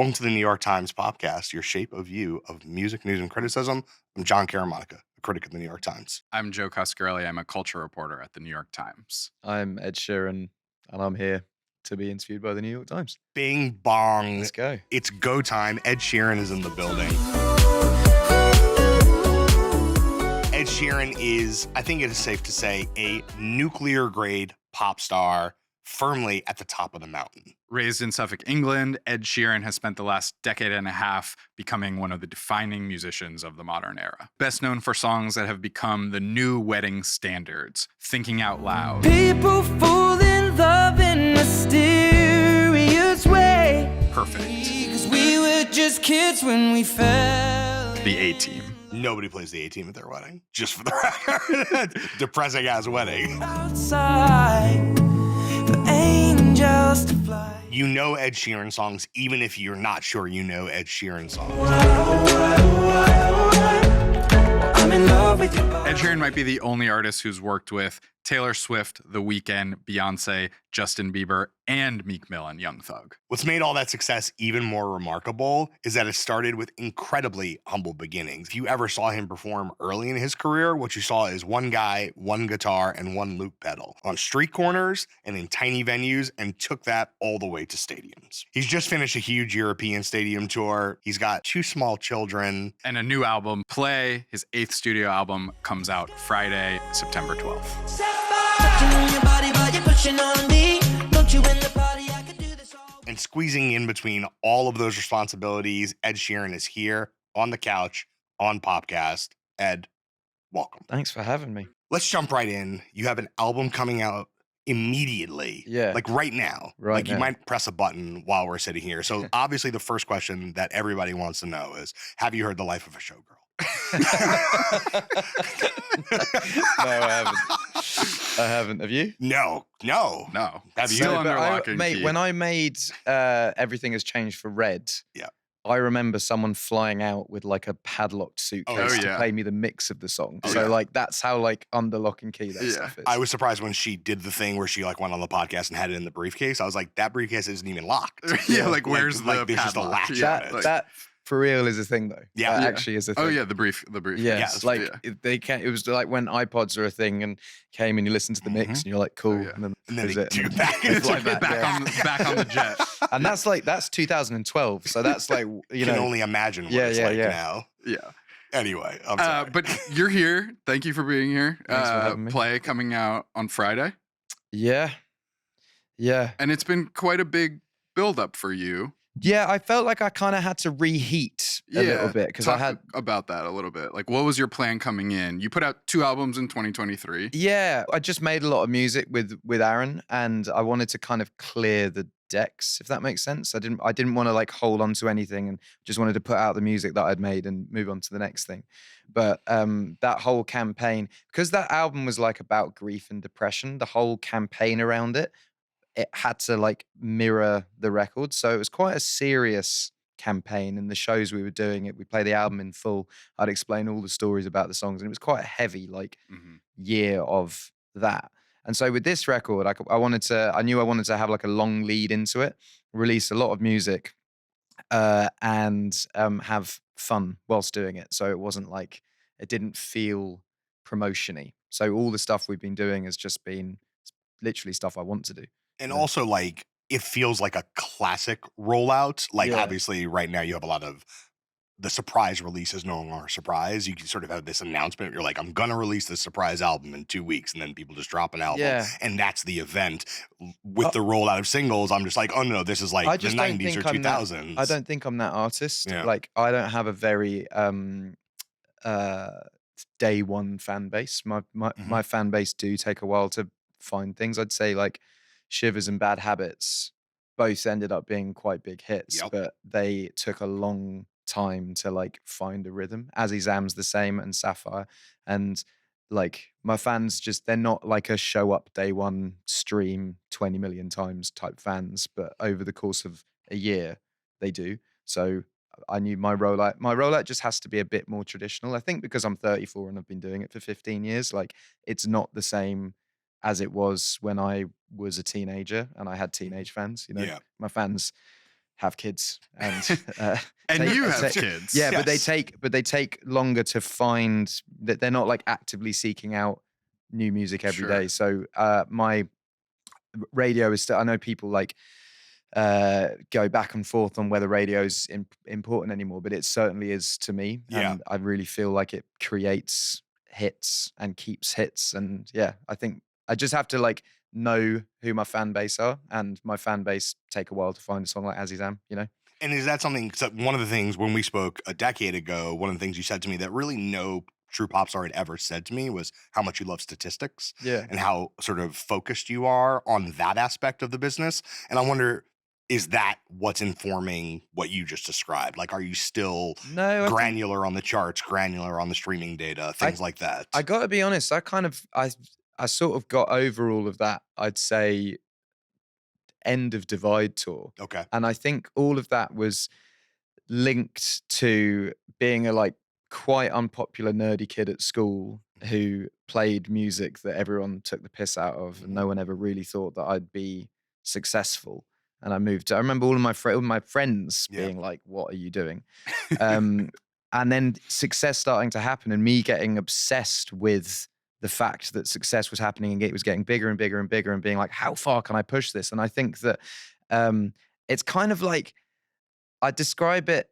Welcome to the New York Times Popcast, your shape of view of music, news, and criticism. I'm John Caramanica, a critic of the New York Times. I'm Joe Coscarelli. I'm a culture reporter at the New York Times. I'm Ed Sheeran, and I'm here to be interviewed by the New York Times. Bing bong. Let's go. It's go time. Ed Sheeran is in the building. Ed Sheeran is, I think it is safe to say, a nuclear grade pop star firmly at the top of the mountain. Raised in Suffolk, England, Ed Sheeran has spent the last decade and a half becoming one of the defining musicians of the modern era. Best known for songs that have become the new wedding standards, Thinking Out Loud. People fall in love in mysterious way. Perfect. Because we were just kids when we fell. The A-Team. Nobody plays the A-Team at their wedding, just for the record. Depressing ass wedding. Outside for angels to fly. You know Ed Sheeran songs, even if you're not sure you know Ed Sheeran songs. I'm in love with you. Ed Sheeran might be the only artist who's worked with Taylor Swift, The Weeknd, Beyonce, Justin Bieber, and Meek Mill and Young Thug. What's made all that success even more remarkable is that it started with incredibly humble beginnings. If you ever saw him perform early in his career, what you saw is one guy, one guitar, and one loop pedal on street corners and in tiny venues, and took that all the way to stadiums. He's just finished a huge European stadium tour. He's got 2 small children. And a new album, Play, his 8th studio album, comes out Friday, September 12th. And squeezing in between all of those responsibilities, Ed Sheeran is here on the couch on Popcast. Ed, welcome. Thanks for having me. Let's jump right in. You have an album coming out immediately. Yeah. Like right now. Right Like you now. might press a button while we're sitting here. So obviously the first question that everybody wants to know is, have you heard The Life of a Showgirl? No, I haven't. I haven't. Have you? No. No. Have you Still heard? under But lock and mate, key. when I made Everything Has Changed for Red, Yeah. I remember someone flying out with like a padlocked suitcase yeah. to play me the mix of the song. Oh, So yeah. like that's how like under lock and key that Yeah. stuff is. I was surprised when she did the thing where she like went on the podcast and had it in the briefcase. I was like, that briefcase isn't even locked. yeah, like where's like, the there's just a padlock? latch Yeah, on it. like- that for real is a thing though. Yeah. That Yeah. actually is a thing. Oh yeah, the brief. Yeah, Yes, like yeah. they can't. It was like when iPods are a thing and came and you listen to the mix and you're like, cool, yeah. and then, And then is they it, do and back then into fly it. back, yeah. back on the jet. And that's 2012. So that's like you You can know, only imagine what Yeah, it's yeah, like yeah. now. Yeah. Anyway, I'm sorry. But you're here. Thank you for being here. Thanks for having me. Play coming out on Friday, yeah. and it's been quite a big build-up for you. Yeah, I felt like I kind of had to reheat a little bit because I Talk had. about that a little bit. Like, what was your plan coming in? You put out 2 albums in 2023. Yeah, I just made a lot of music with Aaron, and I wanted to kind of clear the decks, if that makes sense. I didn't want to like hold on to anything, and just wanted to put out the music that I'd made and move on to the next thing. But that whole campaign, because that album was like about grief and depression, the whole campaign around it had to like mirror the record. So it was quite a serious campaign. And the shows we were doing we play the album in full. I'd explain all the stories about the songs, and it was quite a heavy like year of that. And so with this record, I knew I wanted to have like a long lead into it, release a lot of music, and have fun whilst doing it. So it wasn't like, it didn't feel promotion-y. So all the stuff we've been doing has just been literally stuff I want to do. And also, like, it feels like a classic rollout. Like, Yeah. obviously, right now you have a lot of the surprise releases no longer a surprise. You can sort of have this announcement. You're like, I'm going to release this surprise album in 2 weeks. And then people just drop an album. Yeah. And that's the event. With the rollout of singles, I'm just like, oh, no, this is like I the just don't 90s or think I'm that- 2000s. I don't think I'm that artist. Yeah. Like I don't have a very day one fan base. My fan base do take a while to find things. I'd say like Shivers and Bad Habits both ended up being quite big hits, Yep. but they took a long time to like find a rhythm. As Exam's the same, and Sapphire. And like my fans they're not like a show up day one, stream 20 million times type fans, but over the course of a year they do. So I knew my rollout just has to be a bit more traditional. I think because I'm 34 and I've been doing it for 15 years, like it's not the same as it was when I was a teenager and I had teenage fans. You know, Yeah. my fans have kids and And you have kids. Yeah, but Yes. they take longer to find that they're not like actively seeking out new music every day. Sure. So my radio is still, I know people like go back and forth on whether radio's important anymore, but it certainly is to me. Yeah. And I really feel like it creates hits and keeps hits. And yeah, I think I just have to like know who my fan base are, and my fan base take a while to find a song like Azizam, you know? And is that something, so one of the things when we spoke a decade ago, one of the things you said to me that really no true pop star had ever said to me was how much you love statistics Yeah. and how sort of focused you are on that aspect of the business. And I wonder, is that what's informing what you just described? Like, are you still No, granular on the charts, granular on the streaming data, things like that? I gotta be honest, I sort of got over all of that, I'd say end of Divide tour. Okay. And I think all of that was linked to being a like quite unpopular nerdy kid at school who played music that everyone took the piss out of, and no one ever really thought that I'd be successful. And I remember all of my friends being like, "What are you doing?" And then success starting to happen, and me getting obsessed with the fact that success was happening and it was getting bigger and bigger and bigger, and being like, "How far can I push this?" And I think that it's kind of like, I describe it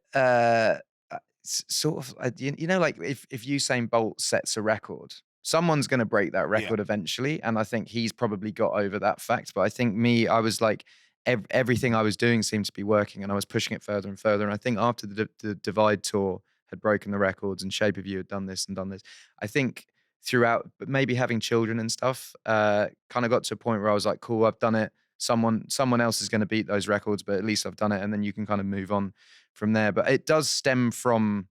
sort of, you know, like if Usain Bolt sets a record, someone's going to break that record eventually. And I think he's probably got over that fact. But I think I was like, everything I was doing seemed to be working, and I was pushing it further and further. And I think after the Divide tour had broken the records and Shape of You had done this and done this, I think throughout, but maybe having children and stuff, kind of got to a point where I was like, cool, I've done it. Someone else is going to beat those records, but at least I've done it. And then you can kind of move on from there. But it does stem from,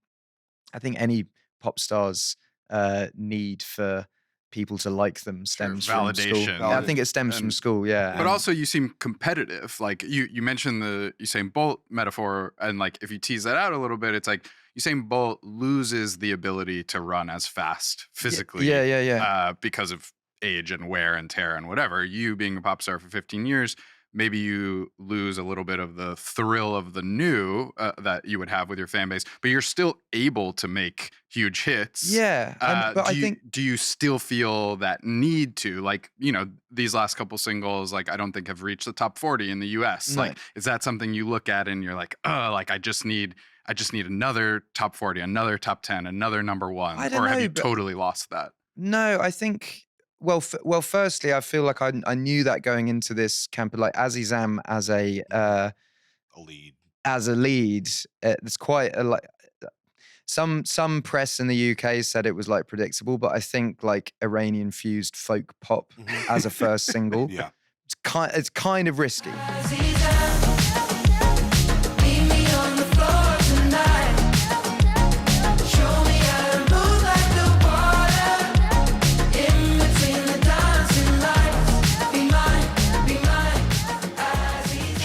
I think, any pop star's need for people to like them stems from school. Validation. Yeah, I think it stems from school, yeah. But also you seem competitive. Like you mentioned the Usain Bolt metaphor, and like if you tease that out a little bit, it's like Usain Bolt loses the ability to run as fast physically. Yeah. Because of age and wear and tear and whatever. You being a pop star for 15 years, maybe you lose a little bit of the thrill of the new that you would have with your fan base, but you're still able to make huge hits. Yeah. But do you still feel that need to, like, you know, these last couple singles, like, I don't think have reached the top 40 in the US. No. Like, is that something you look at and you're like, oh, like, I just need another top 40, another top 10, another number one? I don't or have know, you but- totally lost that? No, I think, well, firstly, I feel like I knew that going into this camp, like Azizam as a lead, it's quite a like. Some press in the UK said it was like predictable, but I think like Iranian fused folk pop as a first single, it's kind of risky.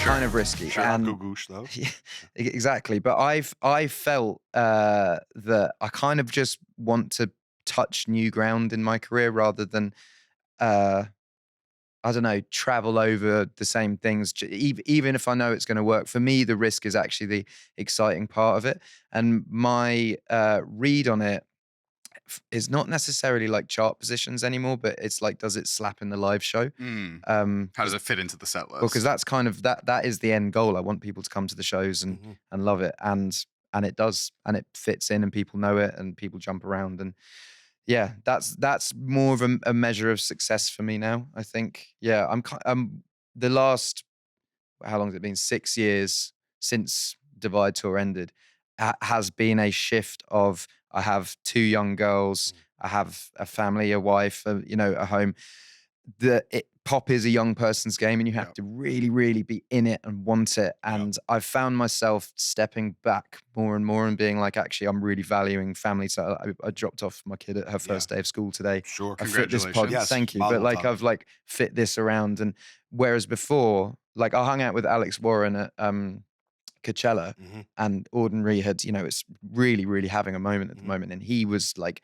Kind of risky. Goosh, though. Yeah, exactly. But I felt that I kind of just want to touch new ground in my career rather than I don't know, travel over the same things, even if I know it's going to work. For me, the risk is actually the exciting part of it. And my read on it is not necessarily like chart positions anymore, but it's like, does it slap in the live show? How does it fit into the set list? Well, because that's kind of that is the end goal. I want people to come to the shows and love it, and it does, and it fits in, and people know it, and people jump around, and yeah, that's more of a measure of success for me now, I think. Yeah, I'm the last, how long has it been? 6 years since Divide Tour ended, has been a shift of, I have 2 young girls, I have a family, a wife, a home. Pop is a young person's game, and you have to really, really be in it and want it. And I've found myself stepping back more and more and being like, actually, I'm really valuing family. So I dropped off my kid at her first day of school today. Sure. I fit this Congratulations. Yes, thank you. mazel But like, tov. I've like fit this around. And whereas before, like I hung out with Alex Warren at Coachella, and Ordinary had, it's really, really having a moment at the moment. And he was like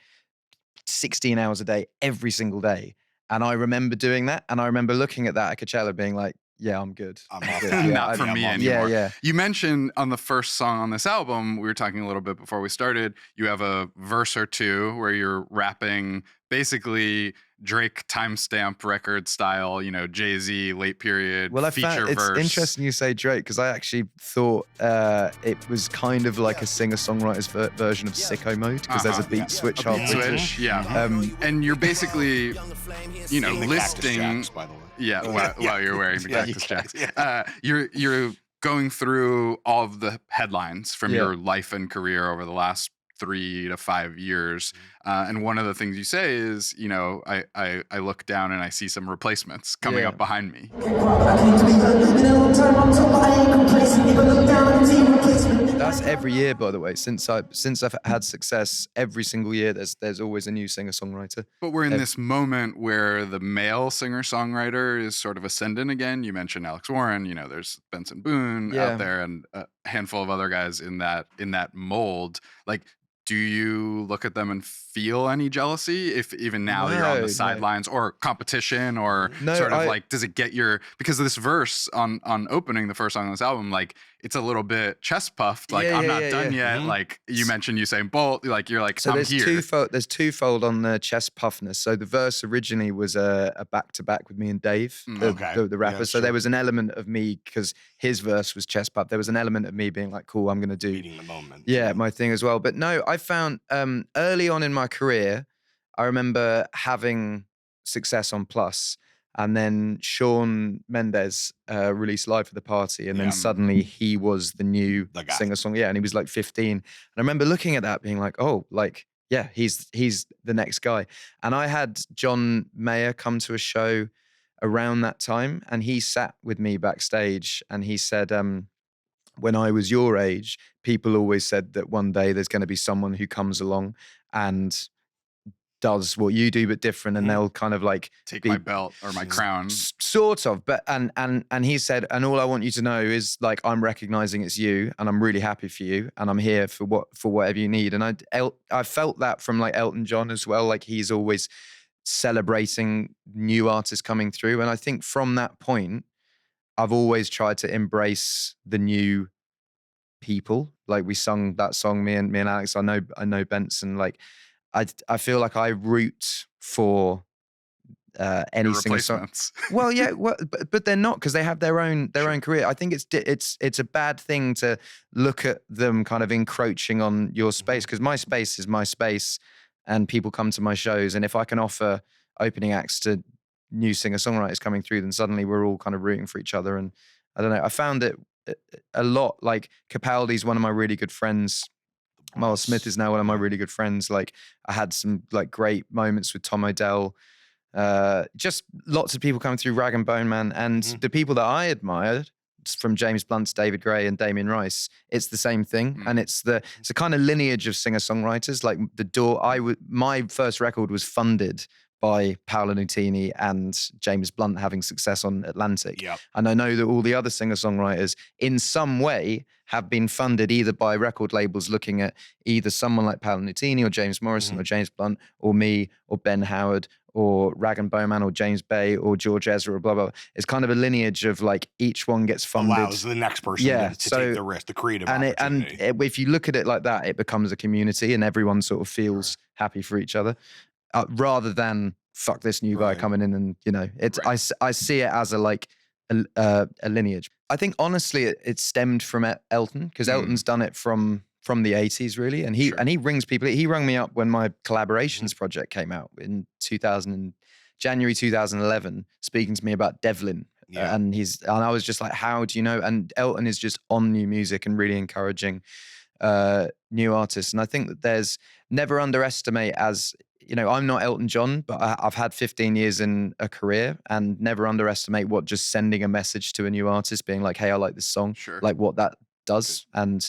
16 hours a day, every single day. And I remember doing that. And I remember looking at that at Coachella being like, yeah, I'm good. I'm I'm off good. that. Yeah, Not I- for me I'm off anymore. Yeah, yeah. You mentioned on the first song on this album, we were talking a little bit before we started, you have a verse or two where you're rapping basically Drake timestamp record style, Jay-Z late period Well, I feature found it's verse. interesting you say Drake because I actually thought it was kind of like a singer-songwriter's version of Sicko Mode because there's a Uh-huh. beat switch A beat halfway through. switch, yeah. Um, And you're basically, In the Cactus listing. Jacks, by the way. Yeah, while you're wearing the Yeah, Cactus you Jacks. can, You're going through all of the headlines from Yeah. your life and career over the last 3 to 5 years. And one of the things you say is, I look down and I see some replacements coming Yeah. up behind me. That's every year, by the way. Since I've had success, every single year there's always a new singer-songwriter. But we're in Ev- this moment where the male singer-songwriter is sort of ascendant again. You mentioned Alex Warren, there's Benson Boone Yeah. out there and a handful of other guys in that mold. Like, do you look at them and feel any jealousy if even now you're on No, the no. sidelines or competition or No, sort of like, does it get because this verse on opening the first song on this album, like it's a little bit chest puffed, like Yeah, I'm yeah, not yeah, done yeah. yet. Like you mentioned Usain Bolt, like you're like, So I'm there's here. twofold on the chest puffness. So the verse originally was a back-to-back with me and Dave, Okay. the rapper. Yeah, so there sure. was an element of me because his verse was chest puff. There was an element of me being like, cool, I'm gonna do Meeting the moment. yeah, my thing as well. But no, I found early on in my career, I remember having success on Plus, and then Shawn Mendes released Live for the Party, and Yeah. then suddenly he was the new The guy. singer-song. Yeah, and he was like 15. And I remember looking at that, being like, oh, like yeah, he's the next guy. And I had John Mayer come to a show around that time, and he sat with me backstage, and he said, when I was your age, people always said that one day there's going to be someone who comes along and does what you do but different, and they'll kind of like Take be my belt or my crown. sort of. But and he said, and all I want you to know is like I'm recognizing it's you, and I'm really happy for you, and I'm here for whatever you need. And I felt that from like Elton John as well. Like he's always celebrating new artists coming through, and I think from that point, I've always tried to embrace the new people. Like we sung that song, me and Alex. I know Benson. Like I feel like I root for any Your singer song. replacements. Well, yeah, but they're not because they have their own career. I think it's a bad thing to look at them kind of encroaching on your space because my space is my space, and people come to my shows, and if I can offer opening acts to new singer-songwriters coming through, then suddenly we're all kind of rooting for each other. And I don't know, I found it a lot. Like Capaldi's one of my really good friends. Miles Smith is now one of my really good friends. Like I had some like great moments with Tom Odell. Just lots of people coming through, Rag and Bone Man, and the people that I admired, from James Blunt to David Gray and Damien Rice, it's the same thing, and it's a kind of lineage of singer-songwriters. Like my first record was funded by Paolo Nutini and James Blunt having success on Atlantic. Yep. And I know that all the other singer-songwriters in some way have been funded either by record labels looking at either someone like Paolo Nutini or James Morrison or James Blunt or me or Ben Howard or Rag and Bowman or James Bay or George Ezra or blah, blah, blah. It's kind of a lineage of like each one gets funded. Allows the next person to take the risk, the creative opportunity. If you look at it like that, it becomes a community and everyone sort of feels happy for each other. Rather than fuck this new guy coming in and I see it as a lineage. I think honestly it stemmed from Elton because Elton's done it from the 80s really, and he rings people. He rang me up when my collaborations project came out in January 2011, speaking to me about Devlin. And I was just like, how do you know? And Elton is just on new music and really encouraging new artists. And I think that there's never underestimate I'm not Elton John, but I've had 15 years in a career, and never underestimate what just sending a message to a new artist, being like, hey, I like this song, like what that does. And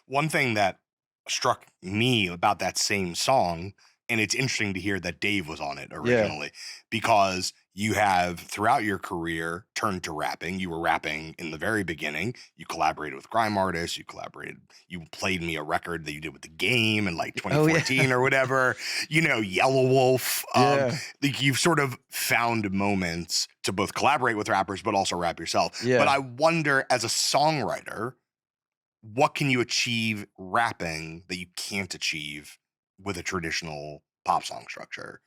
one thing that struck me about that same song, and it's interesting to hear that Dave was on it originally, because you have throughout your career turned to rapping. You were rapping in the very beginning. You collaborated with grime artists. You played me a record that you did with The Game in like 2014 or whatever. Yellow Wolf. Like you've sort of found moments to both collaborate with rappers, but also rap yourself. Yeah. But I wonder, as a songwriter, what can you achieve rapping that you can't achieve with a traditional pop song structure?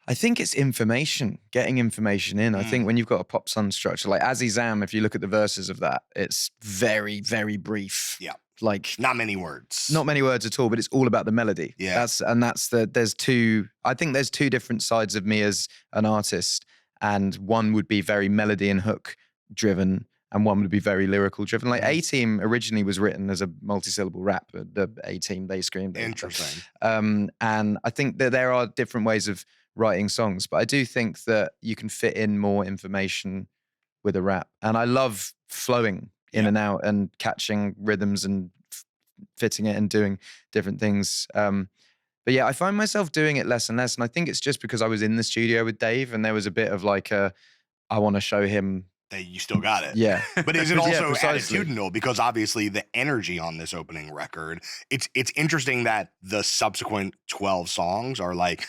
I think it's information, getting information in. I think when you've got a pop song structure, like Azzy Zam, if you look at the verses of that, it's very, very brief. Yeah. Like not many words. Not many words at all, but it's all about the melody. Yeah. There's two different sides of me as an artist. And one would be very melody and hook driven, and one would be very lyrical driven. Like A-Team originally was written as a multi-syllable rap. The A-Team, they screamed. Interesting. And I think that there are different ways of writing songs, but I do think that you can fit in more information with a rap. And I love flowing in and out and catching rhythms and fitting it and doing different things. But yeah, I find myself doing it less and less. And I think it's just because I was in the studio with Dave and there was a bit of like I want to show him that you still got it. Yeah. But is it also precisely. attitudinal? Because obviously the energy on this opening record, it's interesting that the subsequent 12 songs are like,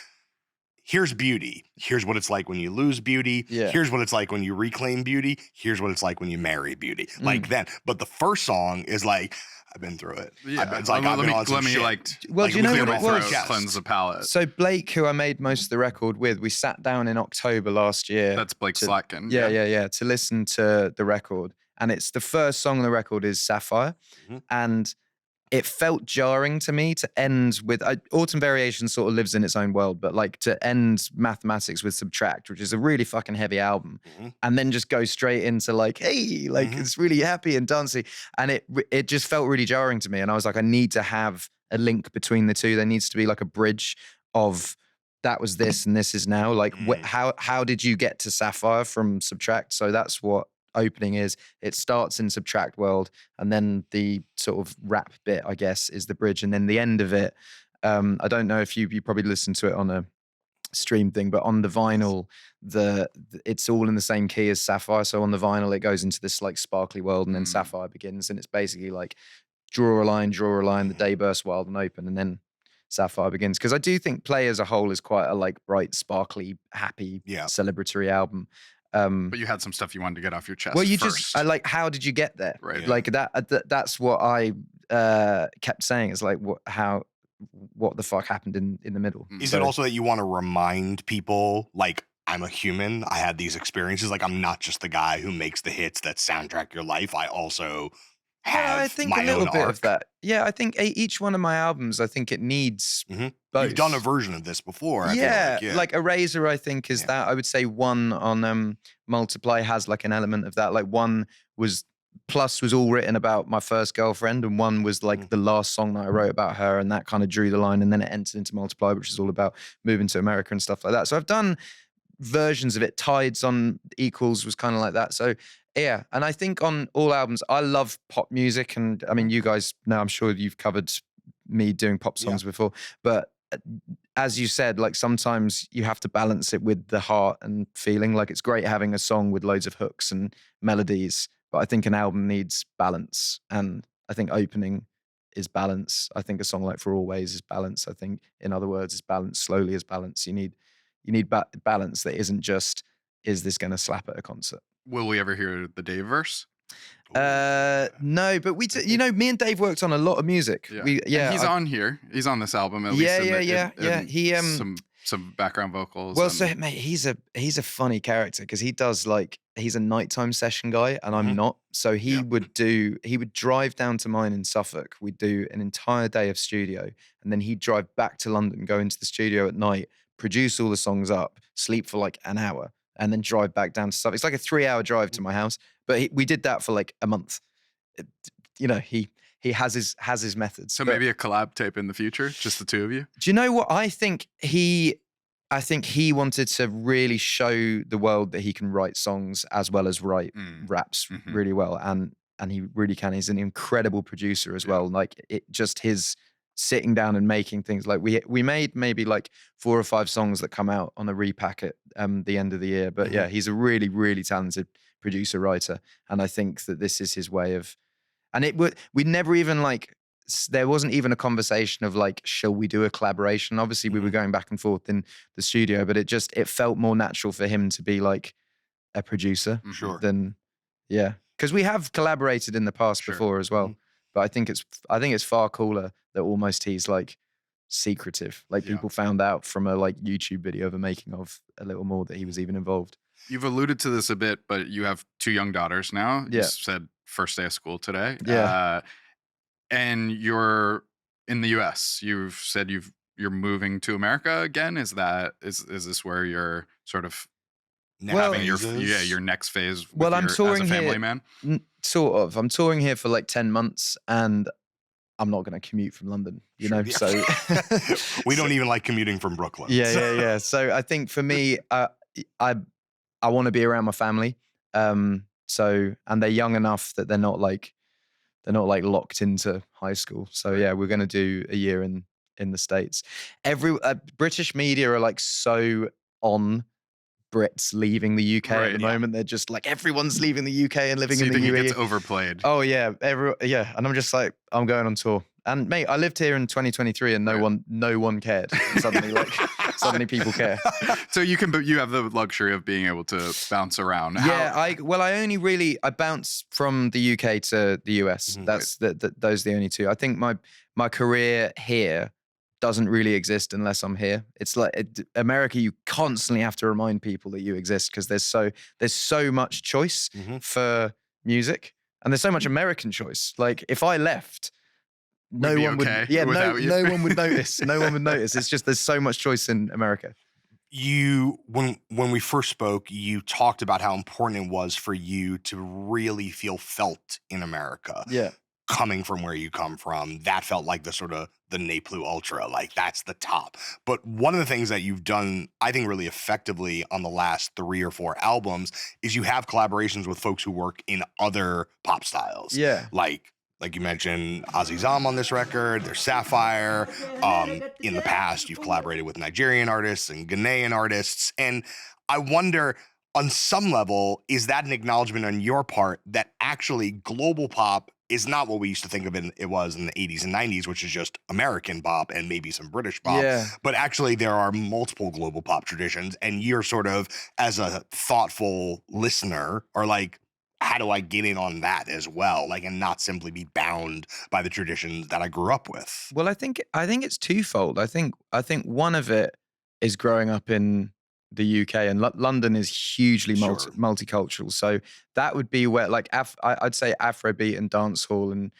here's beauty. Here's what it's like when you lose beauty. Yeah. Here's what it's like when you reclaim beauty. Here's what it's like when you marry beauty. Like then. But the first song is like, I've been through it. Yeah. It's like, I've been on some shit. Well, do you know what it was? Cleanse the palate. So Blake, who I made most of the record with, we sat down in October last year. That's Blake Slatkin. Yeah, to listen to the record. And it's the first song on the record is Sapphire. And it felt jarring to me to end with Autumn Variation sort of lives in its own world, but like to end Mathematics with Subtract, which is a really fucking heavy album, and then just go straight into like, hey, like it's really happy and dancey, and it just felt really jarring to me. And I was like, I need to have a link between the two. There needs to be like a bridge of that was this and this is now. Like, how did you get to Sapphire from Subtract? So that's what opening is. It starts in Subtract world, and then the sort of rap bit, I guess, is the bridge, and then the end of it. I don't know if you probably listened to it on a stream thing, but on the vinyl, it's all in the same key as Sapphire. So on the vinyl, it goes into this like sparkly world, and then Sapphire begins, and it's basically like draw a line, the day bursts wild and open, and then Sapphire begins. Because I do think Play as a whole is quite a like bright, sparkly, happy, celebratory album. But you had some stuff you wanted to get off your chest. Well, you first. just like, how did you get there? Right. Like that's what I kept saying. It's like what the fuck happened in the middle? Is it also that you want to remind people, like, I'm a human, I had these experiences, like I'm not just the guy who makes the hits that soundtrack your life, I also have I think my a little own bit arc. of that. Yeah, I think each one of my albums, I think it needs both. You've done a version of this before. I feel like Eraser, I think is that. I would say one on Multiply has like an element of that. Like one was all written about my first girlfriend, and one was like the last song that I wrote about her, and that kind of drew the line, and then it entered into Multiply, which is all about moving to America and stuff like that. So I've done versions of it. Tides on Equals was kind of like that. So yeah, and I think on all albums, I love pop music, and I mean, you guys know, I'm sure you've covered me doing pop songs before, but as you said, like sometimes you have to balance it with the heart and feeling. Like it's great having a song with loads of hooks and melodies, but I think an album needs balance, and I think opening is balance. I think a song like For Always is balance. I think, in other words, is balance. Slowly is balance. You need balance that isn't just, is this going to slap at a concert? Will we ever hear the Dave verse? No, but me and Dave worked on a lot of music. Yeah, and he's on here. He's on this album. At least He some background vocals. Well, so mate, he's a funny character because he does like, he's a nighttime session guy, and I'm not. So he would drive down to mine in Suffolk. We'd do an entire day of studio, and then he'd drive back to London, go into the studio at night, produce all the songs up, sleep for like an hour, and then drive back down to Suffolk. It's like a 3-hour drive to my house, but we did that for like a month. He has his methods. So maybe a collab tape in the future, just the two of you. Do you know what I think? He wanted to really show the world that he can write songs as well as write raps really well, and he really can. He's an incredible producer as well. Like his sitting down and making things. Like we made maybe like 4 or 5 songs that come out on a repack at the end of the year. But yeah, he's a really, really talented producer writer, and I think that this is his way of. And we never even like. There wasn't even a conversation of like, shall we do a collaboration? Obviously, we were going back and forth in the studio, but it felt more natural for him to be like a producer than, because we have collaborated in the past before as well. But I think it's far cooler that almost he's like secretive. Like people found out from a like YouTube video of a making of a little more that he was even involved. You've alluded to this a bit, but you have 2 young daughters now. Yeah. You said first day of school today. Yeah. And you're in the US. You've said you're moving to America again. Is this where you're sort of having your next phase I'm touring as a family here, man? Sort of. I'm touring here for like 10 months and I'm not going to commute from London, you know? So we don't even like commuting from Brooklyn. Yeah. So I think for me, I want to be around my family. And they're young enough that they're not like locked into high school. So yeah, we're going to do a year in the States. British media are like so on Brits leaving the UK at the moment. They're just like, everyone's leaving the UK and living in the UAE. It gets overplayed. Oh yeah, and I'm just like, I'm going on tour. And mate, I lived here in 2023 and no one cared. Suddenly people care. So you have the luxury of being able to bounce around. Yeah, I bounce from the UK to the US. That's those are the only 2. I think my career here doesn't really exist unless I'm here. It's like America, you constantly have to remind people that you exist because there's so much choice for music, and there's so much American choice. Like if I left, no one would notice. No one would notice. It's just there's so much choice in America. When we first spoke, you talked about how important it was for you to really feel felt in America. Yeah. Coming from where you come from, that felt like the sort of the ne plus ultra, like that's the top. But one of the things that you've done, I think, really effectively on the last 3 or 4 albums is you have collaborations with folks who work in other pop styles. Yeah. Like you mentioned Azizam on this record, there's Sapphire. In the past, you've collaborated with Nigerian artists and Ghanaian artists. And I wonder, on some level, is that an acknowledgement on your part that actually global pop is not what we used to think of it was in the 80s and 90s, which is just American pop and maybe some British pop. Yeah. But actually there are multiple global pop traditions, and you're sort of, as a thoughtful listener, are like, how do I get in on that as well? Like, and not simply be bound by the traditions that I grew up with. Well, I think it's twofold. I think one of it is growing up in the UK, and London is hugely multicultural. So that would be where, like, I'd say Afrobeat and dancehall, and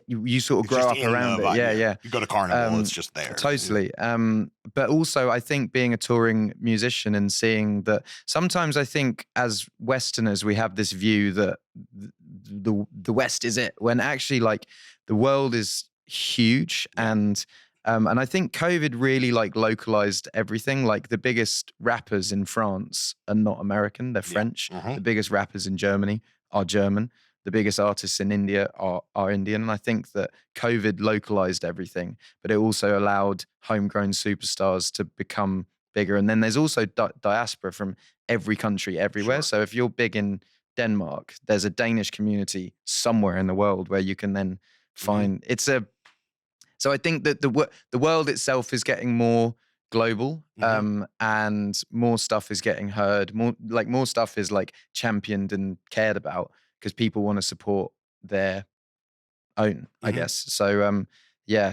you sort of It's grow just up around it. Yeah. You go to Carnival, it's just there. Totally. But also, I think being a touring musician and seeing that sometimes I think as Westerners we have this view that the West is it, when actually like the world is huge. And I think COVID really like localized everything. Like the biggest rappers in France are not American, they're French. The biggest rappers in Germany are German. The biggest artists in India are Indian. And I think that COVID localized everything, but it also allowed homegrown superstars to become bigger. And then there's also diaspora from every country, everywhere. So if you're big in Denmark, there's a Danish community somewhere in the world where you can then find So I think that the world itself is getting more global, and more stuff is getting heard. More stuff is like championed and cared about because people want to support their own, I guess. So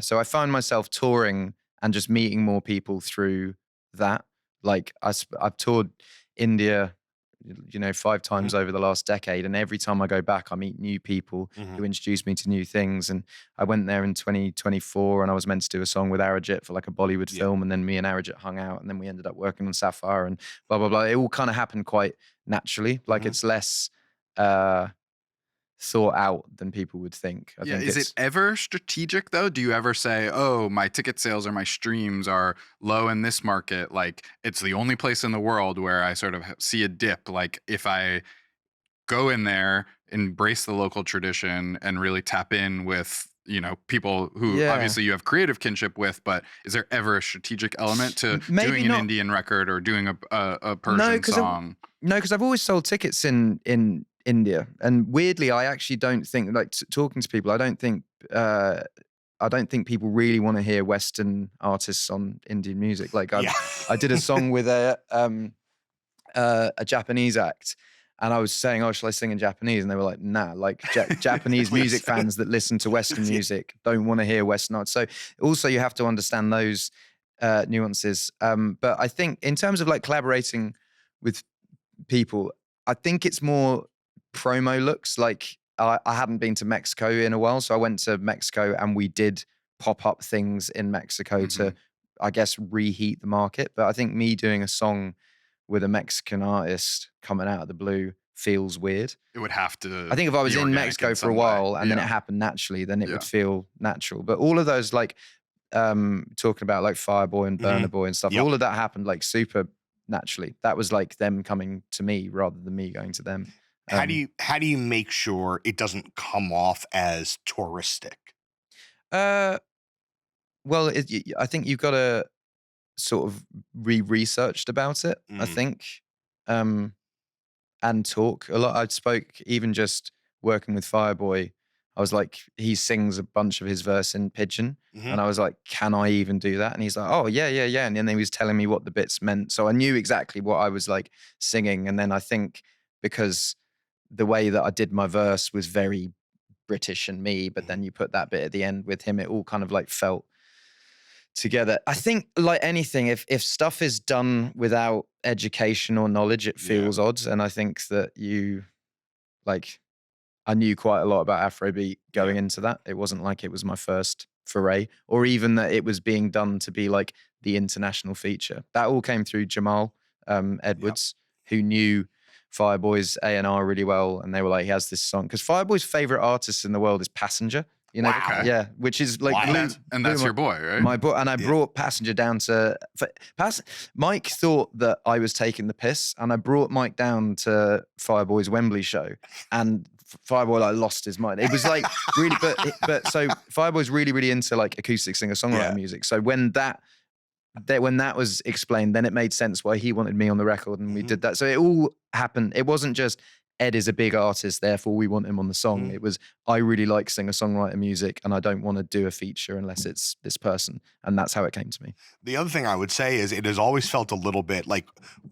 so I find myself touring and just meeting more people through that. Like I've toured India, 5 times over the last decade. And every time I go back, I meet new people who introduce me to new things. And I went there in 2024 and I was meant to do a song with Arijit for like a Bollywood film. And then me and Arijit hung out and then we ended up working on Sapphire and blah, blah, blah. It all kind of happened quite naturally. Like it's less thought out than people would think. I think is it ever strategic though? Do you ever say, oh, my ticket sales or my streams are low in this market? Like it's the only place in the world where I sort of see a dip. Like if I go in there, embrace the local tradition and really tap in with people who Yeah. obviously you have creative kinship with, but is there ever a strategic element to Maybe doing an not. Indian record or doing a Persian song? No, because I've always sold tickets in India, and weirdly, I actually don't think, like, talking to people, I don't think people really want to hear Western artists on Indian music. Like, I did a song with a Japanese act, and I was saying, "Oh, shall I sing in Japanese?" And they were like, "Nah." Like, Japanese music fans that listen to Western music don't want to hear Western art. So also, you have to understand those nuances. But I think in terms of like collaborating with people, I think it's more promo looks. Like, I hadn't been to Mexico in a while, so I went to Mexico and we did pop up things in Mexico to, I guess, reheat the market. But I think me doing a song with a Mexican artist coming out of the blue feels weird. It would have to. I think if I was be in organic Mexico for a some while way. and then it happened naturally, then it Yeah. would feel natural. But all of those, like, talking about like Fireboy and Burna Boy and stuff, Yep. all of that happened like super naturally. That was like them coming to me rather than me going to them. How do you make sure it doesn't come off as touristic? Well, I think you've got to sort of researched about it, I think, and talk a lot. I spoke, even just working with Fireboy, I was like, he sings a bunch of his verse in Pidgin. And I was like, can I even do that? And he's like, oh, yeah. And then he was telling me what the bits meant. So I knew exactly what I was like singing. And then I think because the way that I did my verse was very British and me, but then you put that bit at the end with him, it all kind of like felt together. I think, like anything, if stuff is done without education or knowledge, it feels odd. And I think that I knew quite a lot about Afrobeat going into that. It wasn't like it was my first foray, or even that it was being done to be like the international feature. That all came through Jamal Edwards, who knew Fireboy's A&R really well. And they were like, he has this song. Because Fireboy's favorite artist in the world is Passenger. You know, Wow. yeah, which is like, and that's your boy, right? my boy. And I brought Passenger down to Mike thought that I was taking the piss, and I brought Mike down to Fireboy's Wembley show, and Fireboy like lost his mind. It was like really, but so Fireboy's really into like acoustic singer-songwriter music. So when that was explained, then it made sense why he wanted me on the record, and we did that. So it all happened. It wasn't just Ed is a big artist, therefore we want him on the song. It was, I really like singer-songwriter music, and I don't want to do a feature unless it's this person. And that's how it came to me. The other thing I would say is it has always felt a little bit like,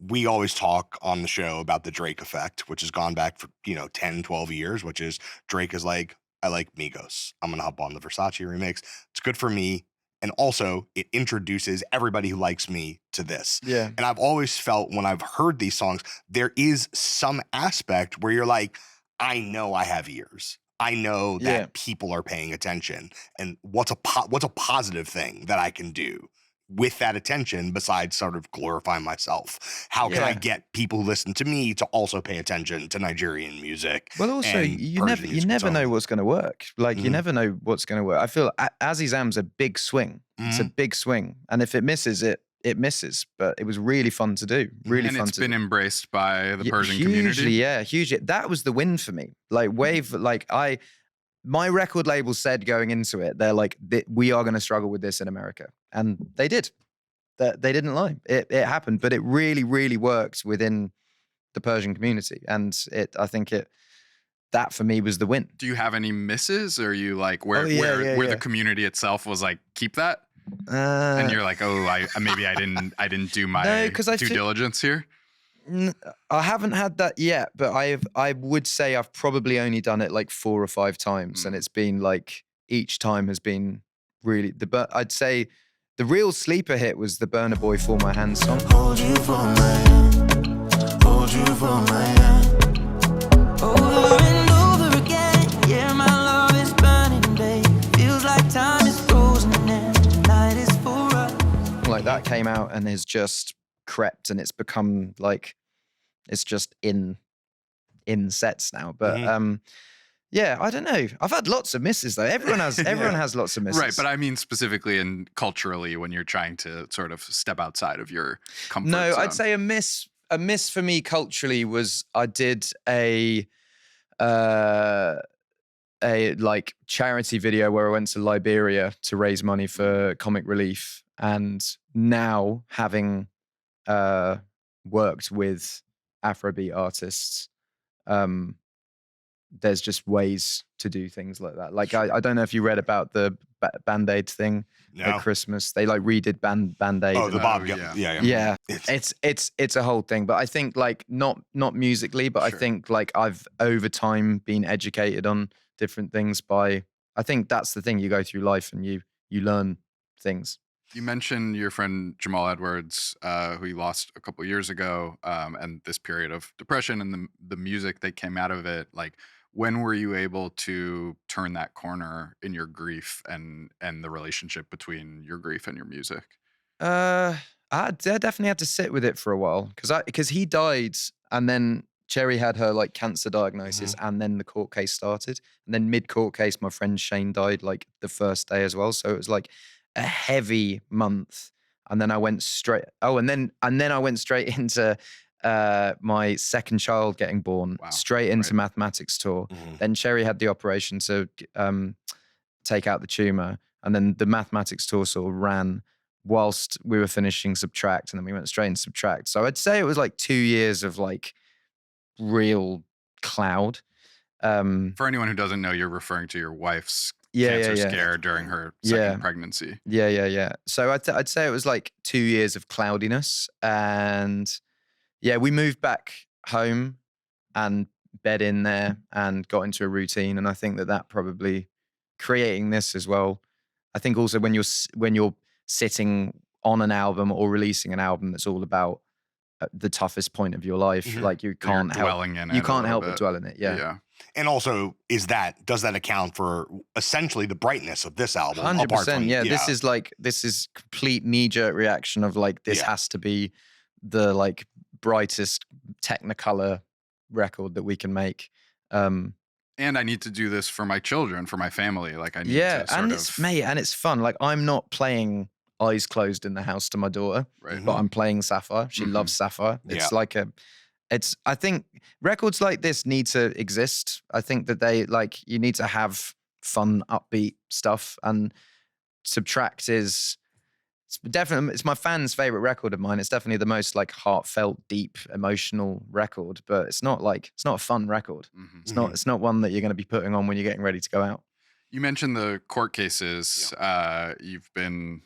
we always talk on the show about the Drake effect, which has gone back for 10, 12 years, which is Drake is like, I like Migos, I'm gonna hop on the Versace remix, it's good for me. And also, it introduces everybody who likes me to this. Yeah. And I've always felt when I've heard these songs, there is some aspect where you're like, I know I have ears. I know that people are paying attention. And what's a positive thing that I can do with that attention besides sort of glorify myself? How can I get people who listen to me to also pay attention to Nigerian music? Well, also, you never know what's going to work. Like, you never know what's going to work. I feel Azizam's a big swing. It's a big swing. And if it misses, it misses. But it was really fun to do. Really fun to do. And it's been embraced by the Persian hugely, community. Yeah, hugely. That was the win for me. Like, my record label said going into it, they're like, we are going to struggle with this in America. And they did. They didn't lie. It happened, but it really, really worked within the Persian community. And I think that for me was the win. Do you have any misses? Or are you like where the community itself was like, keep that? And you're like, oh, I didn't do my due diligence here? I haven't had that yet, but I would say I've probably only done it like 4 or 5 times, and it's been like each time has been really I'd say the real sleeper hit was the Burna Boy For My Hand song. Hold you for my hand, hold you for my hand, over and over again. Yeah, my love is burning, babe. Feels like time is frozen and the night is for us. Like that came out and has just crept, and it's become like it's just in sets now. But yeah, I don't know. I've had lots of misses though. Everyone has lots of misses. Right, but I mean specifically and culturally when you're trying to sort of step outside of your comfort zone. I'd say a miss for me culturally was I did a a like charity video where I went to Liberia to raise money for comic relief, and now having worked with Afrobeat artists, there's just ways to do things like that. Like I don't know if you read about the Band-Aid thing at Christmas. They like redid Band-Aid. Oh, the Bob. Yeah. It's a whole thing. But I think like not musically, but I think like I've over time been educated on different things by. I think that's the thing. You go through life and you learn things. You mentioned your friend Jamal Edwards, who you lost a couple years ago, and this period of depression and the music that came out of it. Like, when were you able to turn that corner in your grief and the relationship between your grief and your music? I definitely had to sit with it for a while because he died, and then Cherry had her like cancer diagnosis, and then the court case started, and then mid court case, my friend Shane died like the first day as well. So it was like a heavy month, and then I went straight. Oh, and then I went straight into my second child getting born, straight into mathematics tour. Then Cherry had the operation to take out the tumor, and then the mathematics tour sort of ran whilst we were finishing Subtract, and then we went straight into Subtract. So I'd say it was like 2 years of like real cloud. For anyone who doesn't know, you're referring to your wife's cancer scare during her second pregnancy. Yeah. So I'd say it was like 2 years of cloudiness, and we moved back home and bed in there and got into a routine. And I think that probably creating this as well. I think also when you're sitting on an album or releasing an album that's all about the toughest point of your life, like you can't help but dwell in it. Yeah. And also, does that account for essentially the brightness of this album? 100%. Yeah. This is complete knee-jerk reaction of like, this has to be the like brightest Technicolor record that we can make. And I need to do this for my children, for my family. Like I need to and it's fun. Like I'm not playing Eyes Closed in the house to my daughter, but I'm playing Sapphire. She loves Sapphire. It's like I think records like this need to exist. I think that you need to have fun, upbeat stuff, and Subtract it's my fans' favorite record of mine. It's definitely the most like heartfelt, deep, emotional record, but it's not a fun record. It's not one that you're going to be putting on when you're getting ready to go out. You mentioned the court cases. You've been,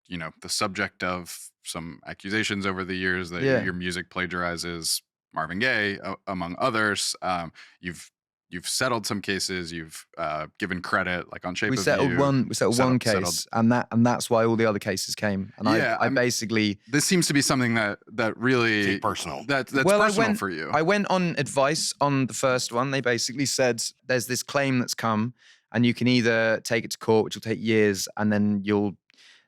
the subject of some accusations over the years that your music plagiarizes Marvin Gaye, among others. You've settled some cases. You've given credit, like on Shape of You. We settled one case, and that's why all the other cases came. And I basically, this seems to be something that really personal. That's personal for you. I went on advice on the first one. They basically said there's this claim that's come, and you can either take it to court, which will take years, and then you'll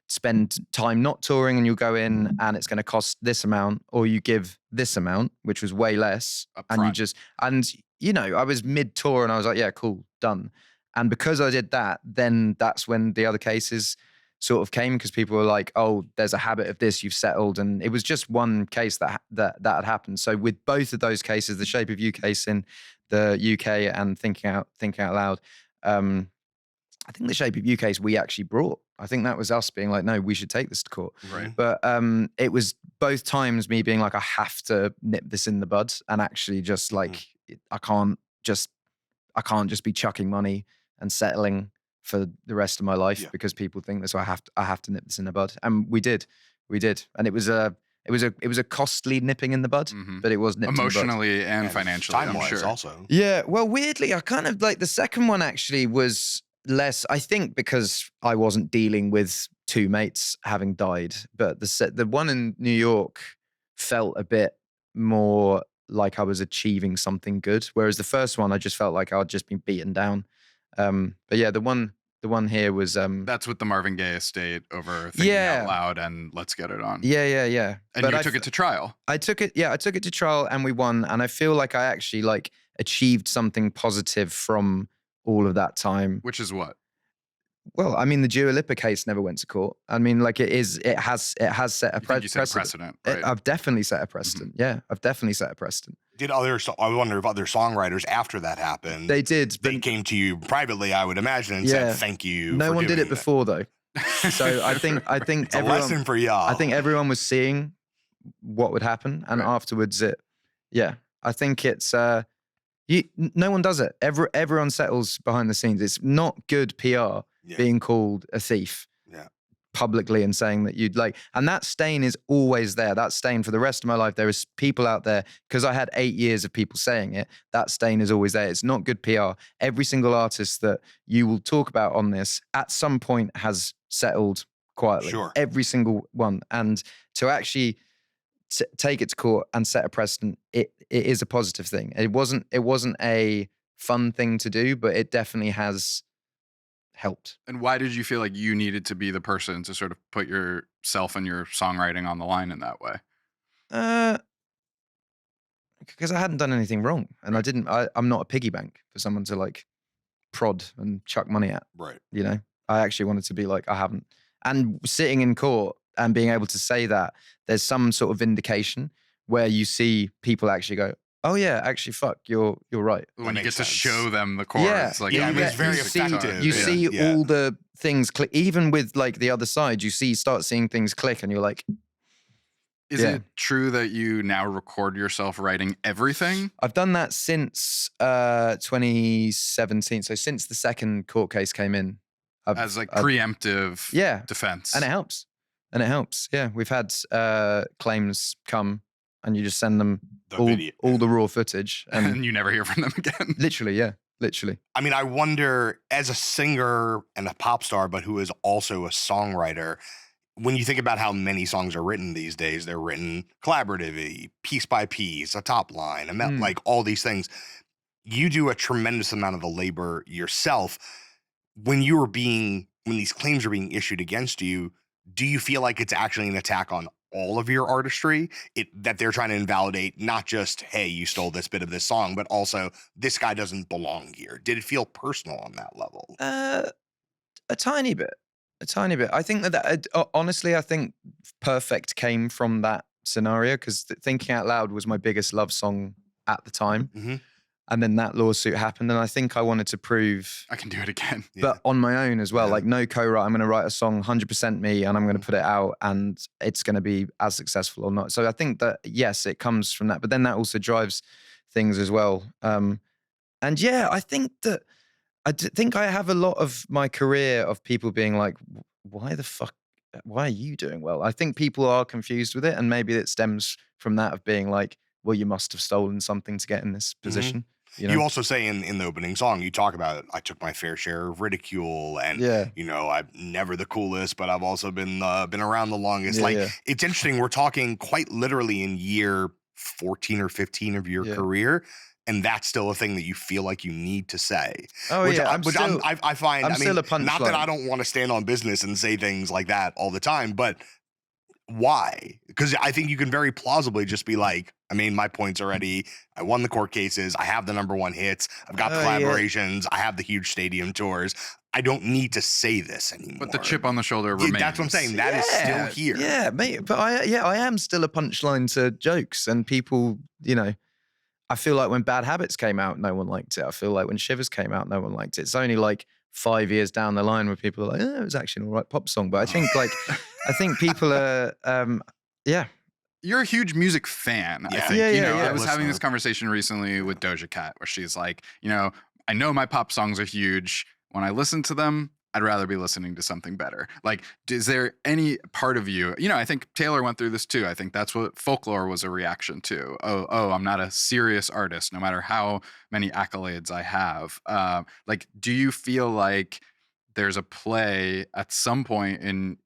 spend time not touring and you'll go in and it's going to cost this amount, or you give this amount, which was way less, and I was mid-tour and I was like, yeah, cool, done. And because I did that, then that's when the other cases sort of came, because people were like, oh, there's a habit of this, you've settled. And it was just one case that had happened. So with both of those cases, the Shape of You case in the UK and Thinking Out Loud, I think the Shape of You case we actually brought. I think that was us being like, no, we should take this to court. Right. But it was both times me being like, I have to nip this in the bud, and actually just like, I can't just be chucking money and settling for the rest of my life because people think this. So I have to nip this in the bud, and we did, and it was a costly nipping in the bud, but it was nipped emotionally and financially. I'm sure. Also, yeah. Well, weirdly, I kind of like the second one actually was less, I think, because I wasn't dealing with two mates having died, but the one in New York felt a bit more like I was achieving something good, whereas the first one I just felt like I'd just been beaten down. But yeah, the one here was that's with the Marvin Gaye estate over Thinking Out Loud and Let's Get It On. Yeah. And you took it to trial. I took it to trial and we won, and I feel like I actually like achieved something positive from all of that time. Which is what? Well, I mean, the Dua Lipa case never went to court. I mean, like it has set a precedent. Right? I've definitely set a precedent. Yeah, I've definitely set a precedent. I wonder if other songwriters after that happened, They did. they came to you privately, I would imagine, and said, thank you. No for one did doing it before, though. So I think It's a lesson for y'all. I think everyone was seeing what would happen, and afterwards I think it's no one does it. Everyone settles behind the scenes. It's not good PR being called a thief publicly and saying that you'd like, and that stain is always there. That stain for the rest of my life. There is people out there, because I had 8 years of people saying it, that stain is always there. It's not good PR. Every single artist that you will talk about on this at some point has settled quietly. Sure. Every single one. And to actually take it to court and set a precedent, it is a positive thing. It wasn't a fun thing to do, but it definitely has helped. And why did you feel like you needed to be the person to sort of put yourself and your songwriting on the line in that way? Because I hadn't done anything wrong, and I'm not a piggy bank for someone to like prod and chuck money at. Right. You know, I actually wanted to be like, I haven't. And sitting in court and being able to say that, there's some sort of vindication where you see people actually go, oh yeah, actually, fuck, you're right. When you get to show them the chords. It's very effective. You see all the things click, even with like the other side, you start seeing things click, and you're like, is it true that you now record yourself writing everything? I've done that since 2017. So since the second court case came in. As like preemptive defense. And it helps. Yeah. We've had claims come, and you just send them all the raw footage. And you never hear from them again. Literally, yeah. Literally. I mean, I wonder, as a singer and a pop star, but who is also a songwriter, when you think about how many songs are written these days, they're written collaboratively, piece by piece, a top line, like all these things. You do a tremendous amount of the labor yourself. When these claims are being issued against you, do you feel like it's actually an attack on all of your artistry, that they're trying to invalidate not just, hey, you stole this bit of this song, but also this guy doesn't belong here? Did it feel personal on that level? A tiny bit. I think that honestly, I think Perfect came from that scenario, because Thinking Out Loud was my biggest love song at the time. Mm-hmm. And then that lawsuit happened, and I think I wanted to prove I can do it again. But on my own as well. Like, no co-write. I'm going to write a song 100% me, and I'm going to put it out, and it's going to be as successful or not. So I think that, yes, it comes from that. But then that also drives things as well. And yeah, I think that I have a lot of my career of people being like, why are you doing well? I think people are confused with it, and maybe it stems from that of being like, well, you must have stolen something to get in this position. You know? You also say in the opening song, you talk about, I took my fair share of ridicule, and I'm never the coolest, but I've also been around the longest. It's interesting. We're talking quite literally in year 14 or 15 of your career, and that's still a thing that you feel like you need to say. Oh, which yeah. I find, still a punchline. Not that I don't want to stand on business and say things like that all the time, but why? Because I think you can very plausibly just be like, I made my points already. I won the court cases. I have the #1 hits. I've got collaborations. I have the huge stadium tours. I don't need to say this anymore. But the chip on the shoulder remains. That's what I'm saying. That is still here. Yeah, mate. But I am still a punchline to jokes, and people, I feel like when Bad Habits came out, no one liked it. I feel like when Shivers came out, no one liked it. It's only like 5 years down the line where people are like, it was actually an all right pop song. But I think I think people are, You're a huge music fan, I think. I was having this conversation recently with Doja Cat, where she's like, I know my pop songs are huge. When I listen to them, I'd rather be listening to something better. Like, is there any part of you, I think Taylor went through this too. I think that's what Folklore was a reaction to. Oh, I'm not a serious artist, no matter how many accolades I have. Do you feel like there's a play at some point in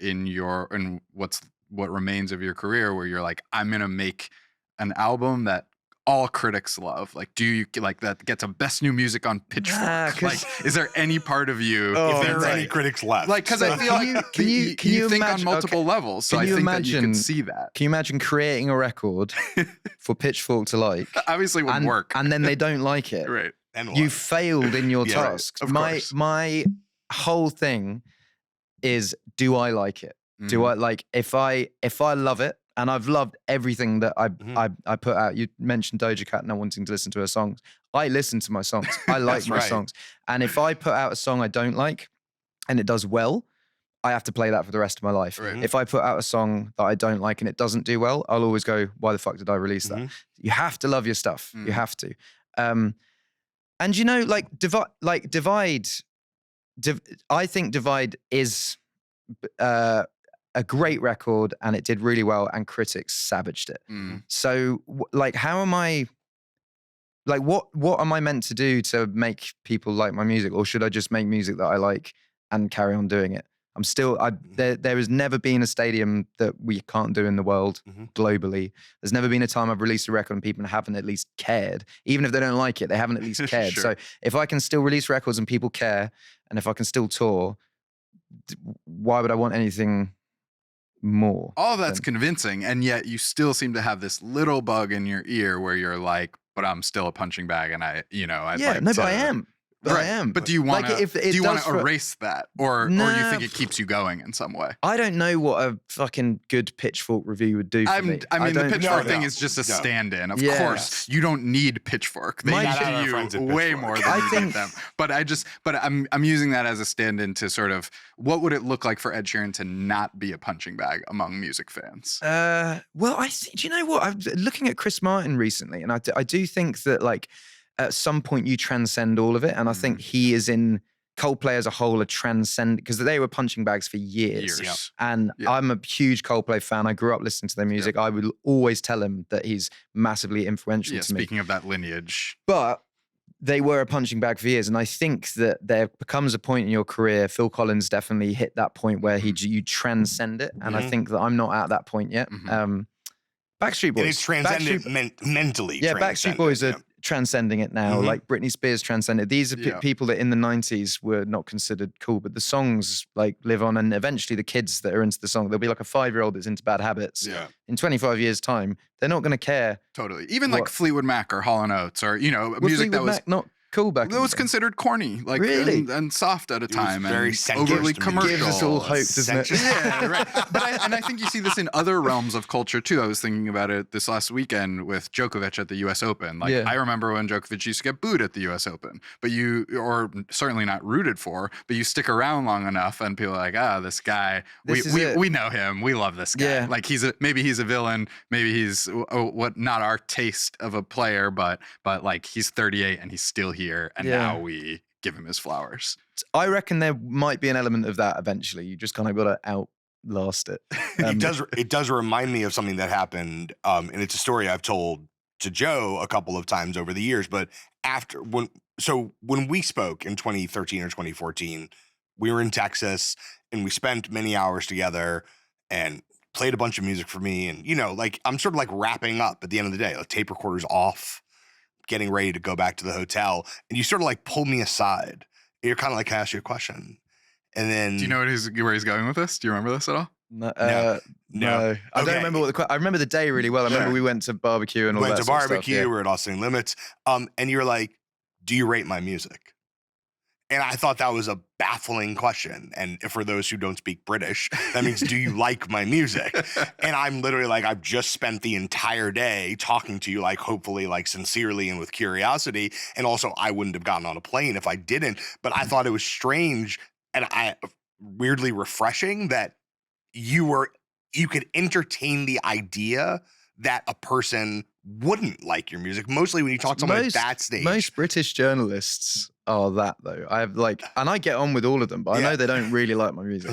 what remains of your career where you're like, I'm going to make an album that all critics love? Like, do you like that gets a best new music on Pitchfork? Is there any part of you, if there are any critics left? Like, because I feel can you think on multiple levels? So I think that you can see that. Can you imagine creating a record for Pitchfork to like? Obviously it wouldn't work. And then they don't like it. Right. And you failed in your task. Right. My whole thing is, do I like it? Do I like, if I love it and I've loved everything that Mhm. I put out. You mentioned Doja Cat not wanting to listen to her songs. I listen to my songs. I like That's my right. songs. And if I put out a song I don't like and it does well, I have to play that for the rest of my life. Right. If I put out a song that I don't like and it doesn't do well, I'll always go, why the fuck did I release that? Mhm. You have to love your stuff. Mm. You have to. And you know, like Divide, I think Divide is a great record and it did really well and critics savaged it. Mm. So like, how am I, like, what am I meant to do to make people like my music? Or should I just make music that I like and carry on doing it? I'm still, there has never been a stadium that we can't do in the world globally. There's never been a time I've released a record and people haven't at least cared. Even if they don't like it, they haven't at least cared. Sure. So if I can still release records and people care, and if I can still tour, why would I want anything more? All that's convincing, and yet you still seem to have this little bug in your ear where you're like, but I'm still a punching bag, and I'd Yeah, like no, to... but I am. But Right. I am. But do you want Like, if it does to for- erase that, or you Nah. think it keeps you going in some way? I don't know what a fucking good Pitchfork review would do for me. I mean, the don't- Pitchfork No, thing no, is just a no. stand-in. Of Yeah. course, you don't need Pitchfork. They My- need Shout out our friends you at way Pitchfork. more than I you think- need them. But I'm using that as a stand-in to sort of, what would it look like for Ed Sheeran to not be a punching bag among music fans? Well, do you know what? I'm looking at Chris Martin recently, and I do think that, like, at some point you transcend all of it, and I think he is in Coldplay as a whole a transcend, because they were punching bags for years. Yeah. And Yeah. I'm a huge Coldplay fan. I grew up listening to their music. I would always tell him that he's massively influential Yeah, to me. speaking of that lineage. But they were a punching bag for years, and I think that there becomes a point in your career. Phil Collins definitely hit that point where you transcend it, and I Mhm. think that I'm not at that point yet. Mhm. Backstreet Boys, And it's transcendent mentally. yeah, Backstreet Boys are transcendent, transcending it now. Mhm. Like Britney Spears transcended. These are Yeah. people that in the 90s were not considered cool, but the songs like live on, and eventually the kids that are into the song, there'll be like a 5-year-old that's into Bad Habits. Yeah. In 25 years' time, they're not going to care. Totally. Even like What? Fleetwood Mac or Hall & Oates, or, Was music that Fleetwood was... Mac not cool back That in was the day? considered corny, like Really? and soft at a was time, very and centrist overly to me. commercial. Gives us all hope, doesn't it? Yeah, right. But I think you see this in other realms of culture too. I was thinking about it this last weekend with Djokovic at the U.S. Open. Like, Yeah. I remember when Djokovic used to get booed at the U.S. Open, or certainly not rooted for, but you stick around long enough and people are like, this guy, This is it. we know him, we love this guy. Yeah. Like maybe he's a villain, maybe he's what not our taste of a player, but like he's 38 and he's still here, and Yeah. now we give him his flowers. I reckon there might be an element of that eventually. You just kind of got to outlast it. It does remind me of something that happened, and it's a story I've told to Joe a couple of times over the years. But when we spoke in 2013 or 2014, we were in Texas and we spent many hours together and played a bunch of music for me. And like I'm sort of like wrapping up at the end of the day, like tape recorders off, getting ready to go back to the hotel, and you sort of like pull me aside. You're kind of like, can I ask you a question? And then Do you know where he's going with this? Do you remember this at all? No. No. I don't Okay. remember I remember the day really well. I remember Sure. we went to barbecue and all went that to sort of barbecue, stuff. we're at Austin Limits, and you're like, do you rate my music? And I thought that was a baffling question. And for those who don't speak British, that means, do you like my music? And I'm literally like, I've just spent the entire day talking to you, like, hopefully, like, sincerely and with curiosity. And also, I wouldn't have gotten on a plane if I didn't. But I thought it was strange and weirdly refreshing that you could entertain the idea that a person wouldn't like your music. Mostly when you talk to someone at that stage. Most British journalists are that though. I have and I get on with all of them, but I know they don't really like my music.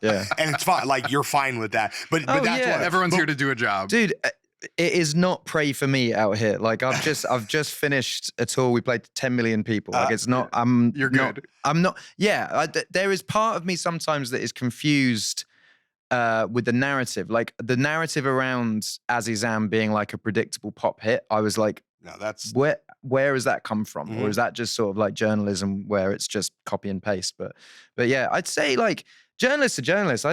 Yeah. And it's fine. Like, you're fine with that. But that's yeah. what Everyone's here to do a job. Dude, it is not pray for me out here. Like I've just finished a tour. We played to 10 million people. Like it's not. You're not, good. I'm not. Yeah. There is part of me sometimes that is confused with the narrative. Like the narrative around Azizam being like a predictable pop hit. I was like, No, that's where has that come from, or is that just sort of like journalism where it's just copy and paste? But yeah, I'd say like. Journalists are journalists.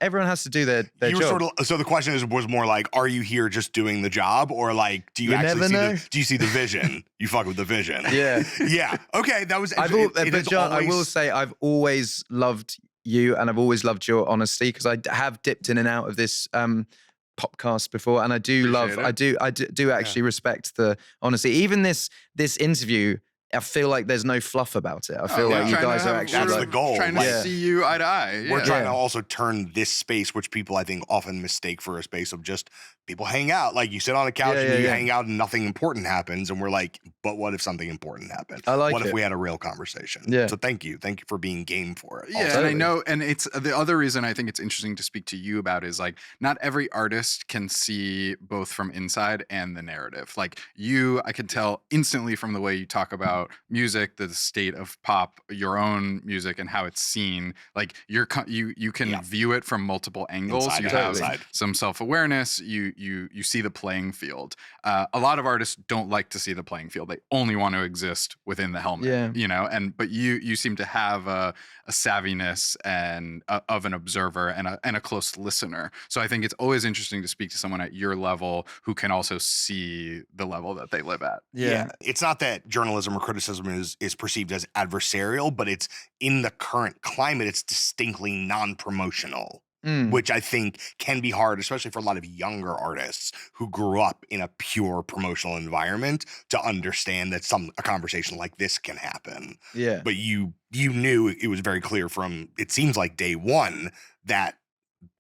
Everyone has to do their you were job. sort of. So the question was more like, are you here just doing the job, or like, do you actually do you see the vision? You fuck with the vision. Yeah. Yeah. Okay. That was. But John, I will say I've always loved you, and I've always loved your honesty, because I have dipped in and out of this Popcast before, and I do Appreciate I do actually respect the honesty. Even this interview, I feel like there's no fluff about it. I feel like you guys are actually That's the goal. Trying to see you eye to eye. We're Yeah. trying to also turn this space, which people I think often mistake for a space of just people hang out. Like you sit on a couch and you hang out and nothing important happens. And we're like, but what if something important happened? I like what it. if we had a real conversation? Yeah. So thank you. Thank you for being game for it. Yeah, also. and I know, and it's the other reason I think it's interesting to speak to you about is like not every artist can see both from inside and the narrative. Like you, I can tell instantly from the way you talk about music, the state of pop, your own music, and how it's seen. Like you can view it from multiple angles. Inside you and have outside. some self-awareness. You see the playing field. A lot of artists don't like to see the playing field. They only want to exist within the helmet. Yeah. You know, but you seem to have a savviness and of an observer and a close listener. So I think it's always interesting to speak to someone at your level who can also see the level that they live at. Yeah. It's not that journalism or criticism is perceived as adversarial, but it's in the current climate, it's distinctly non-promotional. Which I think can be hard, especially for a lot of younger artists who grew up in a pure promotional environment, to understand that a conversation like this can happen. Yeah. But you knew it was very clear from, it seems like day one, that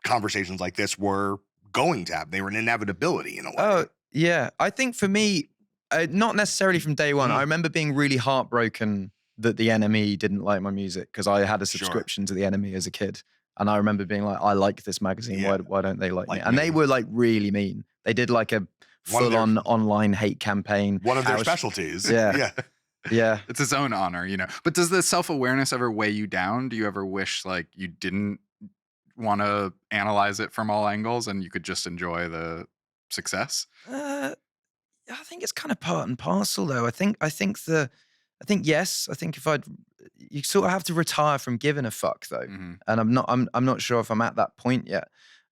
conversations like this were going to happen. They were an inevitability in a way. Oh, yeah. I think for me, not necessarily from day one. I remember being really heartbroken that the NME didn't like my music because I had a subscription to the NME as a kid. And I remember being like, I like this magazine. Yeah. Why don't they like me? Like And me. they were like really mean. They did like a full-on online hate campaign. One of their specialties. Yeah. Yeah. It's its own honor, you know. But does the self-awareness ever weigh you down? Do you ever wish like you didn't want to analyze it from all angles and you could just enjoy the success? I think it's kind of part and parcel though. I think yes. I think you sort of have to retire from giving a fuck though. Mm-hmm. And I'm not sure if I'm at that point yet.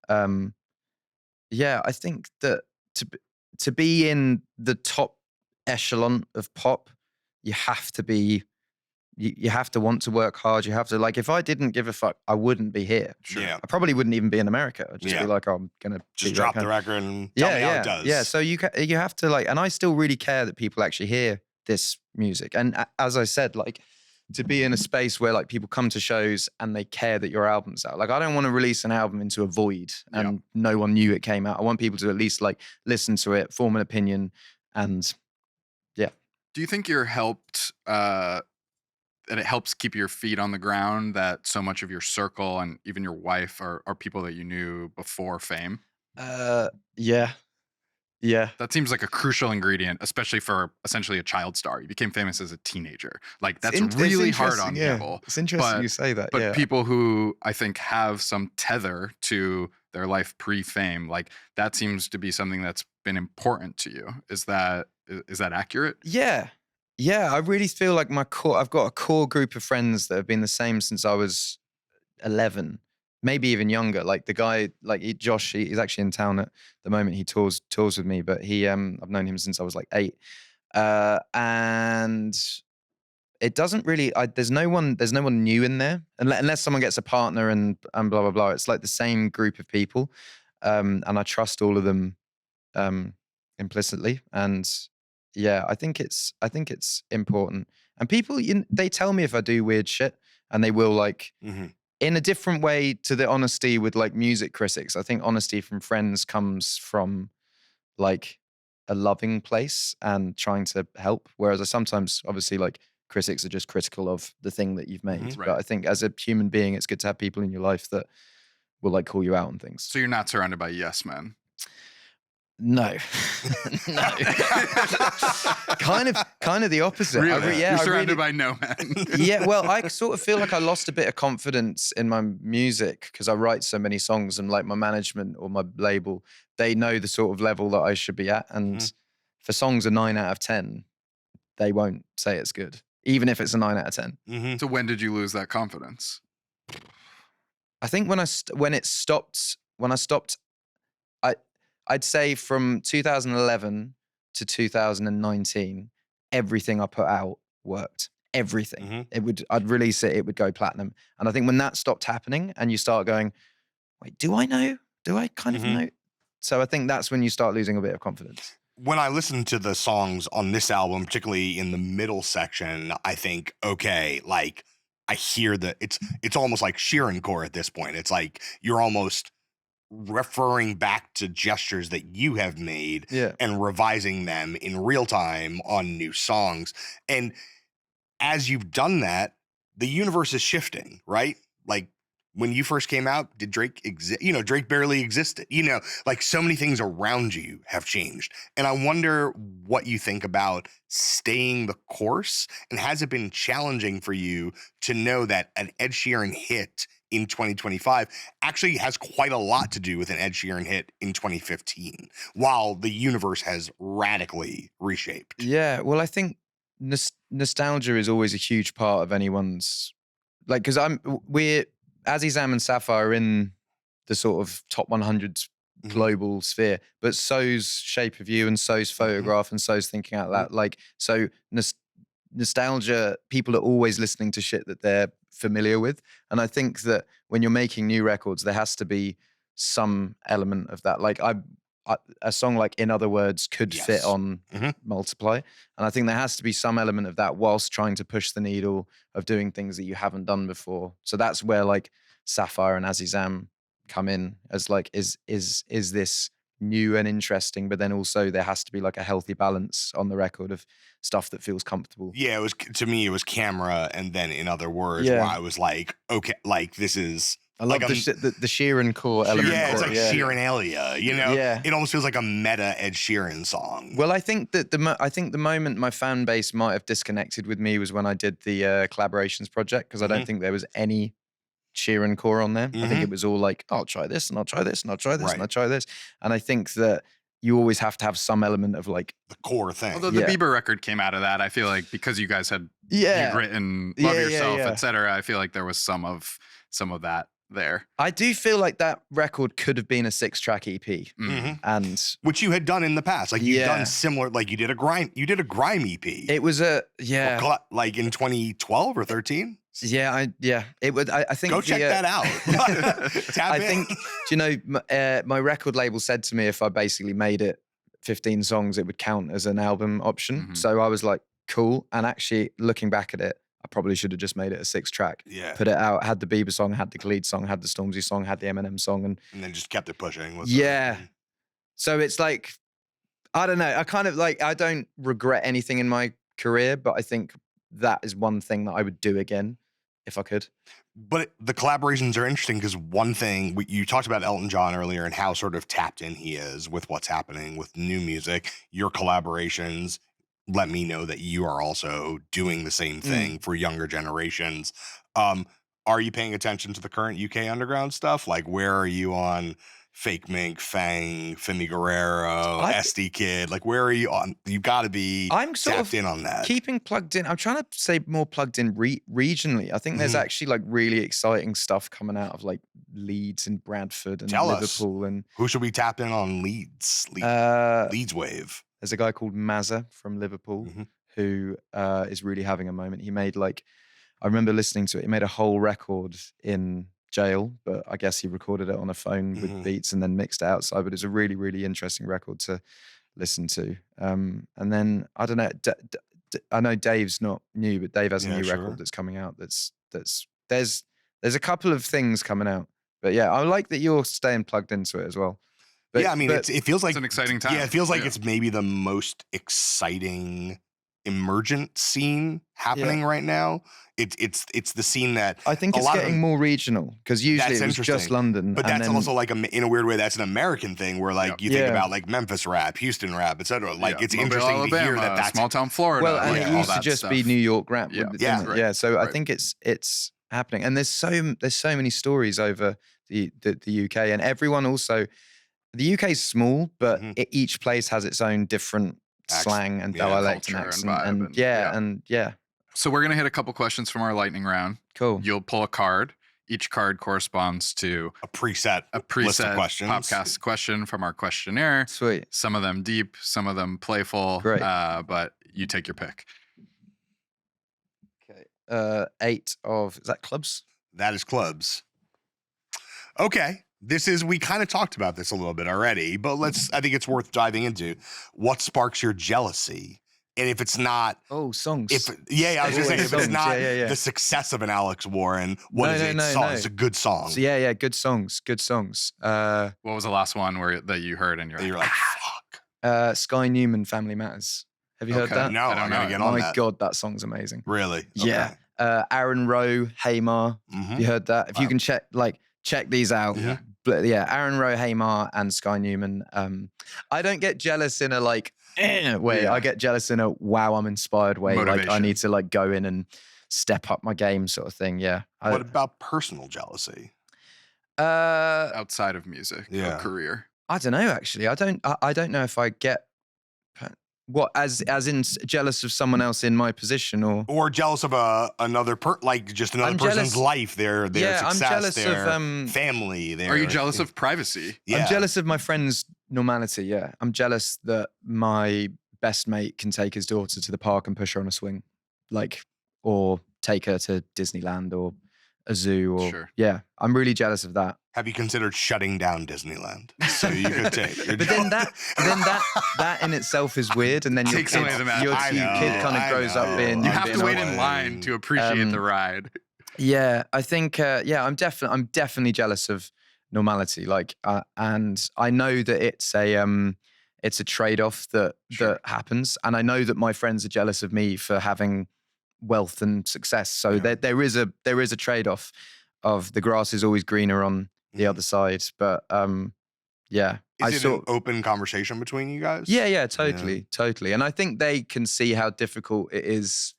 Yeah, I think that to be in the top echelon of pop, you have to be, you have to want to work hard. You have to, like, if I didn't give a fuck, I wouldn't be here. Sure. Yeah. I probably wouldn't even be in America. I'd just be like, oh, I'm gonna Just drop the record and tell me how it does. Yeah, so you have to like, and I still really care that people actually hear this music. And as I said, like, to be in a space where like people come to shows and they care that your album's out. Like, I don't want to release an album into a void and no one knew it came out. I want people to at least like listen to it, form an opinion, and yeah. Do you think you're helped, that it helps keep your feet on the ground, that so much of your circle and even your wife are people that you knew before fame? Yeah. That seems like a crucial ingredient, especially for essentially a child star. You became famous as a teenager. Like, that's really hard on people. It's interesting you say that. But people who I think have some tether to their life pre-fame, like that seems to be something that's been important to you. Is that accurate? Yeah. I really feel like I've got a core group of friends that have been the same since I was 11. Maybe even younger. Like the guy, Josh, he's actually in town at the moment. He tours with me, but I've known him since I was like 8. And it doesn't really, there's no one new in there unless someone gets a partner and blah, blah, blah. It's like the same group of people. And I trust all of them implicitly. And yeah, I think it's important. And people, they tell me if I do weird shit, and they will like, in a different way to the honesty with like music critics. I think honesty from friends comes from like a loving place and trying to help. Whereas I sometimes, obviously, like critics are just critical of the thing that you've made. Right. But I think as a human being, it's good to have people in your life that will like call you out on things. So you're not surrounded by yes men? No. No. kind of the opposite. Really? You're surrounded by no men. Yeah, well, I sort of feel like I lost a bit of confidence in my music because I write so many songs, and like my management or my label, they know the sort of level that I should be at. And for songs a 9 out of 10, they won't say it's good, even if it's a 9 out of 10. So when did you lose that confidence? I think when I stopped, I'd say from 2011 to 2019, everything I put out worked. Everything. I'd release it, it would go platinum. And I think when that stopped happening and you start going, wait, do I know? Do I kind of know? So I think that's when you start losing a bit of confidence. When I listen to the songs on this album, particularly in the middle section, I think, okay, like I hear that it's almost like Sheeran-core at this point. It's like you're almost referring back to gestures that you have made and revising them in real time on new songs. And as you've done that, the universe is shifting, right? Like when you first came out, did Drake exist? You know, Drake barely existed. You know, like so many things around you have changed. And I wonder what you think about staying the course. And has it been challenging for you to know that an Ed Sheeran hit in 2025 actually has quite a lot to do with an Ed Sheeran hit in 2015, while the universe has radically reshaped? Yeah, well, I think nostalgia is always a huge part of anyone's, like, because we're Azizam and Sapphire are in the sort of top 100 global sphere, but so's Shape of You and so's Photograph and so's Thinking Out Loud. Like, so nostalgia, people are always listening to shit that they're familiar with. And I think that when you're making new records, there has to be some element of that. Like a song like In Other Words could fit on Multiply. And I think there has to be some element of that whilst trying to push the needle of doing things that you haven't done before. So that's where like Sapphire and Azizam come in as like, is this new and interesting, but then also there has to be like a healthy balance on the record of stuff that feels comfortable. Yeah, to me, it was Camera and then In Other Words, where I was like, okay, like this is... I love like the Sheeran-core element. Yeah, it's like Sheeran-alia, you know? Yeah. It almost feels like a meta Ed Sheeran song. Well, I think that the moment my fan base might have disconnected with me was when I did the collaborations project, because I don't think there was any Sheeran-core on there. I think it was all like, I'll try this and I'll try this and I'll try this and I'll try this. And I think that you always have to have some element of like the core thing. Although the Bieber record came out of that, I feel like because you guys had you'd written Love Yourself, etc. I feel like there was some of that there. I do feel like that record could have been a 6-track EP, and which you had done in the past. Like you've done similar. Like you did a grime EP. It was like in 2012 or 13. It would. I think go check that out. I think you know my record label said to me if I basically made it 15 songs, it would count as an album option. So I was like, cool. And actually, looking back at it, I probably should have just made it a 6-track. Yeah. Put it out, had the Bieber song, had the Khalid song, had the Stormzy song, had the Eminem song. And then just kept it pushing. So it's like, I don't know. I kind of like, I don't regret anything in my career, but I think that is one thing that I would do again if I could. But the collaborations are interesting because one thing, you talked about Elton John earlier and how sort of tapped in he is with what's happening with new music. Your collaborations let me know that you are also doing the same thing for younger generations. Are you paying attention to the current UK underground stuff? Like, where are you on Fake Mink, Fang, Femi Guerrero, SD Kid? Like, where are you on? You got to be tapped in on that. Keeping plugged in. I'm trying to say more plugged in regionally. I think there's actually like really exciting stuff coming out of like Leeds and Bradford and Liverpool. And who should we tap in on Leeds? Leeds Wave. There's a guy called Mazza from Liverpool who is really having a moment. He made I remember listening to it. He made a whole record in jail, but I guess he recorded it on a phone with beats and then mixed it outside. But it's a really, really interesting record to listen to. And then I don't know. I know Dave's not new, but Dave has a new record that's coming out. There's a couple of things coming out. But yeah, I like that you're staying plugged into it as well. But, I mean, it feels like it's an exciting time. Yeah, it feels like it's maybe the most exciting emergent scene happening right now. It's the scene that I think it's getting more regional, because usually it was just London. But that's also like in a weird way, that's an American thing where like you think about like Memphis rap, Houston rap, etc. Like it's interesting Alabama, to hear that's small town Florida. Well, and it used to just be New York rap. So I think it's happening, and there's so many stories over the UK, and everyone also. The UK is small, but each place has its own different slang and dialect and accent. And So we're gonna hit a couple questions from our lightning round. Cool. You'll pull a card. Each card corresponds to a preset list of questions. Popcast question from our questionnaire. Sweet. Some of them deep, some of them playful. Great. But you take your pick. Okay. 8 of, is that clubs? That is clubs. Okay. we kind of talked about this a little bit already, but I think it's worth diving into. What sparks your jealousy? And if it's not, songs. I was gonna say, if it's not Yeah. the success of an Alex Warren, what is it? It's a good song. So good songs. What was the last one that you heard and you're like, fuck? Sky Newman, Family Matters. Have you heard that? No, I don't I'm know. gonna get on that. My God, that song's amazing. Really? Yeah. Aaron Rowe, Haymar. Have you heard that? If you can check these out. Yeah. But yeah, Aaron Rowe, Haymar, and Sky Newman. I don't get jealous in a way. I get jealous in a wow, I'm inspired way. Motivation. Like I need to like go in and step up my game sort of thing. Yeah. What about personal jealousy? outside of music or career? I don't know. Actually, I don't know if I get what as in jealous of someone else in my position or jealous of another just another person's life, their success, I'm jealous their of family. Are you jealous of privacy? Yeah. I'm jealous of my friend's normality. Yeah, I'm jealous that my best mate can take his daughter to the park and push her on a swing, or take her to Disneyland or a zoo. Or I'm really jealous of that. Have you considered shutting down Disneyland so you could take your But then that in itself is weird, and then your Takes away the magic. kid kind of grows up being. You have to wait being in line to appreciate the ride. Yeah, I think. I'm definitely jealous of normality. And I know that it's a trade-off that happens, and I know that my friends are jealous of me for having wealth and success. So there is a trade-off of the grass is always greener on the other side. But Is it an open conversation between you guys? Yeah, totally. And I think they can see how difficult it is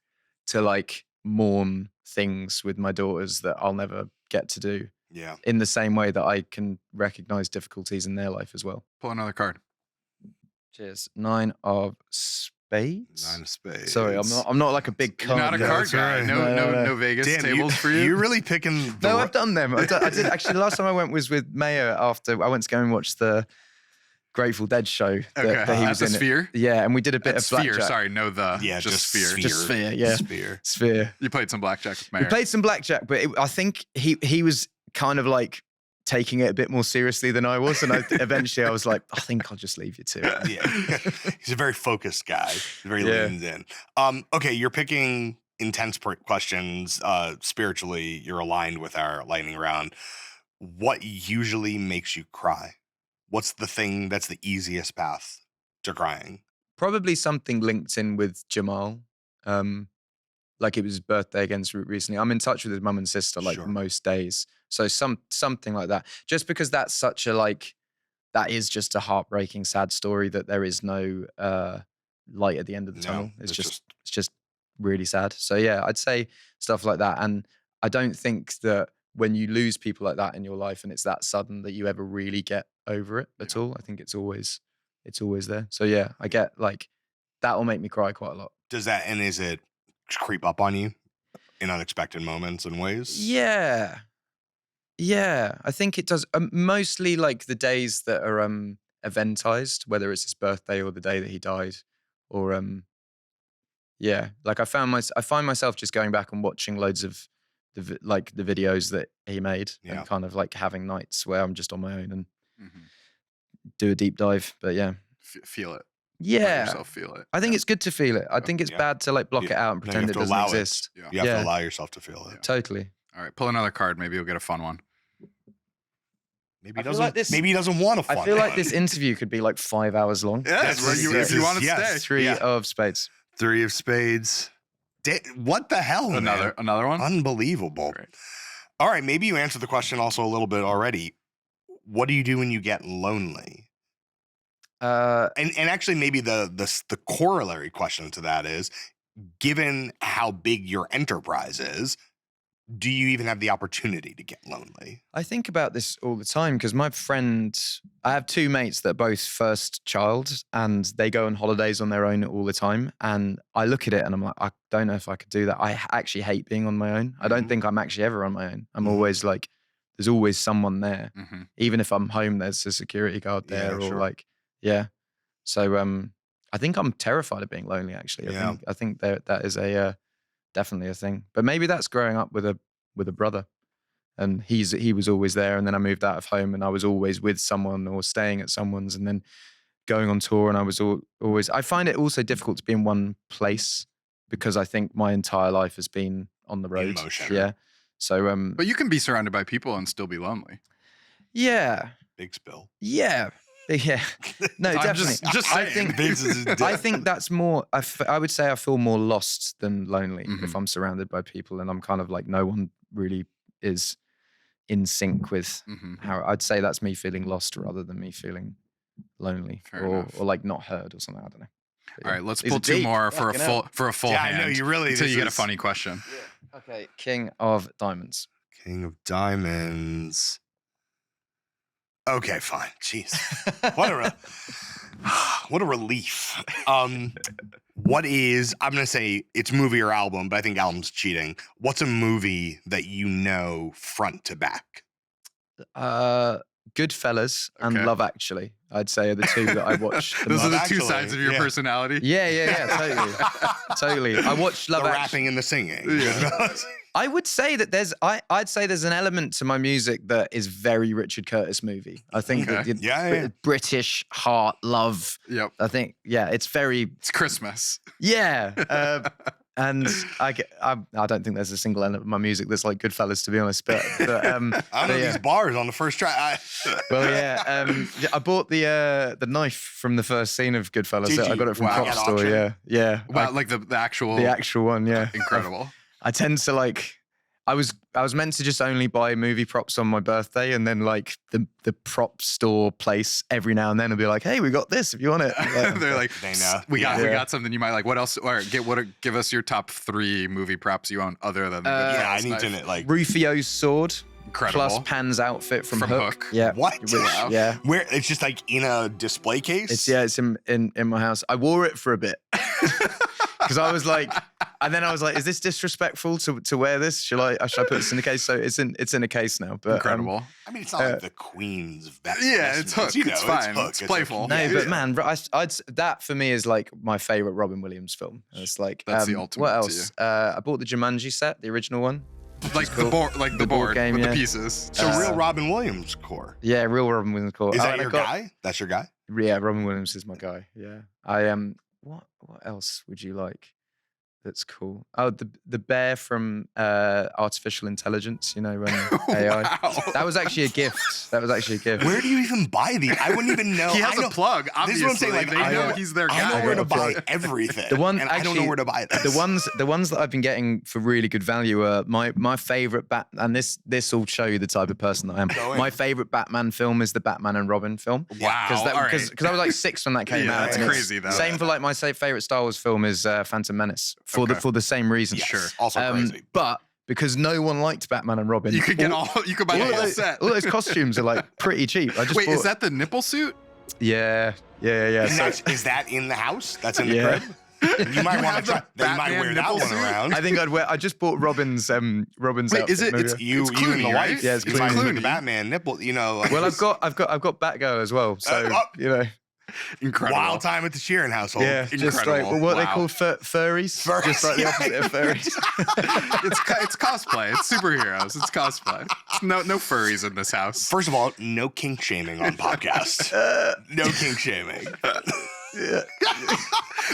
to mourn things with my daughters that I'll never get to do. Yeah. In the same way that I can recognize difficulties in their life as well. Pull another card. Cheers. 9 of spades. 9 of spades. Sorry, I'm not like a big card. You're not a card guy. Right. No Vegas Dan, tables for you. You're really picking. No, I've done them. I did actually. The last time I went was with Mayor after I went to go and watch the Grateful Dead show that he was at in. the Sphere? Yeah, and we did a bit At of blackjack. Sphere. Sorry, just Sphere. Just Sphere. Yeah, Sphere. You played some blackjack with Mayor. We played some blackjack, but I think he was kind of taking it a bit more seriously than I was, and eventually I was like, I think I'll just leave you to it. Yeah, he's a very focused guy. Very leans in. Okay, you're picking intense questions. Spiritually, you're aligned with our lightning round. What usually makes you cry? What's the thing that's the easiest path to crying? Probably something linked in with Jamal. It was his birthday again recently. I'm in touch with his mum and sister most days. So something like that. Just because that's such a that is just a heartbreaking, sad story that there is no light at the end of the tunnel. It's just really sad. So yeah, I'd say stuff like that. And I don't think that when you lose people like that in your life and it's that sudden that you ever really get over it at all. I think it's always there. So yeah, I get that will make me cry quite a lot. Is it creep up on you in unexpected moments and ways? Yeah, I think it does. Mostly the days that are eventized, whether it's his birthday or the day that he died, or I find myself just going back and watching loads of the videos that he made and kind of having nights where I'm just on my own and do a deep dive. But yeah, feel it. Yeah, let yourself feel it. I think it's good to feel it. I think it's bad to block it out and pretend it doesn't exist. You have to allow yourself to feel it. Totally. All right, pull another card. Maybe you'll get a fun one. Maybe he doesn't want a fun one. I feel like this interview could be 5 hours long. Yes, if you want to stay. 3 of spades. 3 of spades. What the hell, man? Another one? Unbelievable. Great. All right, maybe you answered the question also a little bit already. What do you do when you get lonely? And actually maybe the corollary question to that is, given how big your enterprise is, do you even have the opportunity to get lonely? I think about this all the time because I have 2 mates that are both first child and they go on holidays on their own all the time. And I look at it and I'm like, I don't know if I could do that. I actually hate being on my own. I don't think I'm actually ever on my own. I'm always there's always someone there. Even if I'm home, there's a security guard there So I think I'm terrified of being lonely actually. I think that is definitely a thing. But maybe that's growing up with a brother And he was always there. And then I moved out of home and I was always with someone or staying at someone's and then going on tour. And I was always, I find it also difficult to be in one place because I think my entire life has been on the road. In motion. Yeah. So, But you can be surrounded by people and still be lonely. yeah. Big spill. Yeah. Yeah. No, I'm definitely. just I saying. think I think that's more. I would say I feel more lost than lonely Mhm. if I'm surrounded by people and I'm kind of like no one really is in sync with Mhm. how. I'd say that's me feeling lost rather than me feeling lonely Fair or enough. like not heard or something. I don't know. But All yeah. right, let's These pull are two deep. more for Fucking hell. a full Yeah, hand. I know you really. until you this get a is funny question. Okay, King of Diamonds. King of Diamonds. Okay, fine. Jeez, what a relief. What is? I'm gonna say it's movie or album, but I think album's cheating. What's a movie that you know front to back? Goodfellas and Okay. Love Actually, I'd say are the two that I watch. the Those are most. the two Actually, sides of your yeah. personality. Yeah, totally. I watched Love The Actually. rapping and the singing. Yeah. I would say that I'd say there's an element to my music that is very Richard Curtis movie. I think Okay. that the Yeah. British heart, love. Yep. I think, yeah, it's very, It's Christmas. yeah. And I don't think there's a single element of my music that's like Goodfellas, to be honest. But I don't know yeah. these bars on the first track. Well, yeah. I bought the knife from the first scene of Goodfellas. Did I you? got it from Wow. Prop At Store. auction? Yeah. Wow, like the actual The actual one. Yeah. incredible. I tend to like. I was meant to just only buy movie props on my birthday, and then like the prop store place every now and then will be like, "Hey, we got this if you want it." They're like, They know. we Yeah. got something you might like. What else? Or give us your top 3 movie props you own other than the Yeah, I Goodfellas need knife. to know, like Rufio's sword Incredible. plus Pan's outfit from From Hook. Yeah. what? Wow. Yeah. Where it's just like in a display case. It's in my house. I wore it for a bit because I was like, and then I was like, "Is this disrespectful to wear this? Should I put this in the case?" So it's in a case now. But Incredible. I mean, it's not like the Queen's best. Yeah, it's Hook. You know, It's fine. Hook. It's like- playful. No, yeah. but man, that for me is like my favorite Robin Williams film. And it's like That's the ultimate What to else? I bought the Jumanji set, the original one. Like the board, like the board board game, with yeah. the pieces. So Uh, real Robin Williams core. Yeah, real Robin Williams core. Is Oh, that and I your got- guy? That's your guy? Yeah, Robin Williams is my guy. Yeah, I What else would you like? That's cool. Oh, the bear from Artificial Intelligence. You know, AI. Wow. That was actually a gift. Where do you even buy these? I wouldn't even know. He has I know, a plug. This Obviously, is what I'm saying. Like, they I know know, he's their I guy. know where to I got a buy plug. everything. The one- and I don't know actually, where to buy this. The ones that I've been getting for really good value are my favorite and this will show you the type of person that I am. Go in. My favorite Batman film is the Batman and Robin film. Wow. Because all right. I was like 6 when that came Yeah, out. that's and it's crazy, though. Same for like my favorite Star Wars film is Phantom Menace for Okay. the same reason. Yes, Sure. Also crazy. But because no one liked Batman and Robin, You could get you could buy the all whole those, set. all those costumes are like pretty cheap. I just Wait, bought, is that the nipple suit? Yeah. Is that in the house? That's in the Yeah. crib? You might want have to try. the You might Batman wear that nipple one suit? around. I think I just bought Robin's Wait, is outfit. it? Maybe. It's you it's and the Clooney, wife. right? Yeah, it's you Clooney. might wear the Clooney. Batman nipple. You know. Well, I've got Batgirl as well. So you know. Incredible. wild time at the Sheeran household. Yeah, just like Incredible. what they Wow. call furries. Furries, Just like the yeah. opposite of furries. It's cosplay. It's superheroes. It's cosplay. No furries in this house. First of all, no kink shaming on podcast. No kink shaming.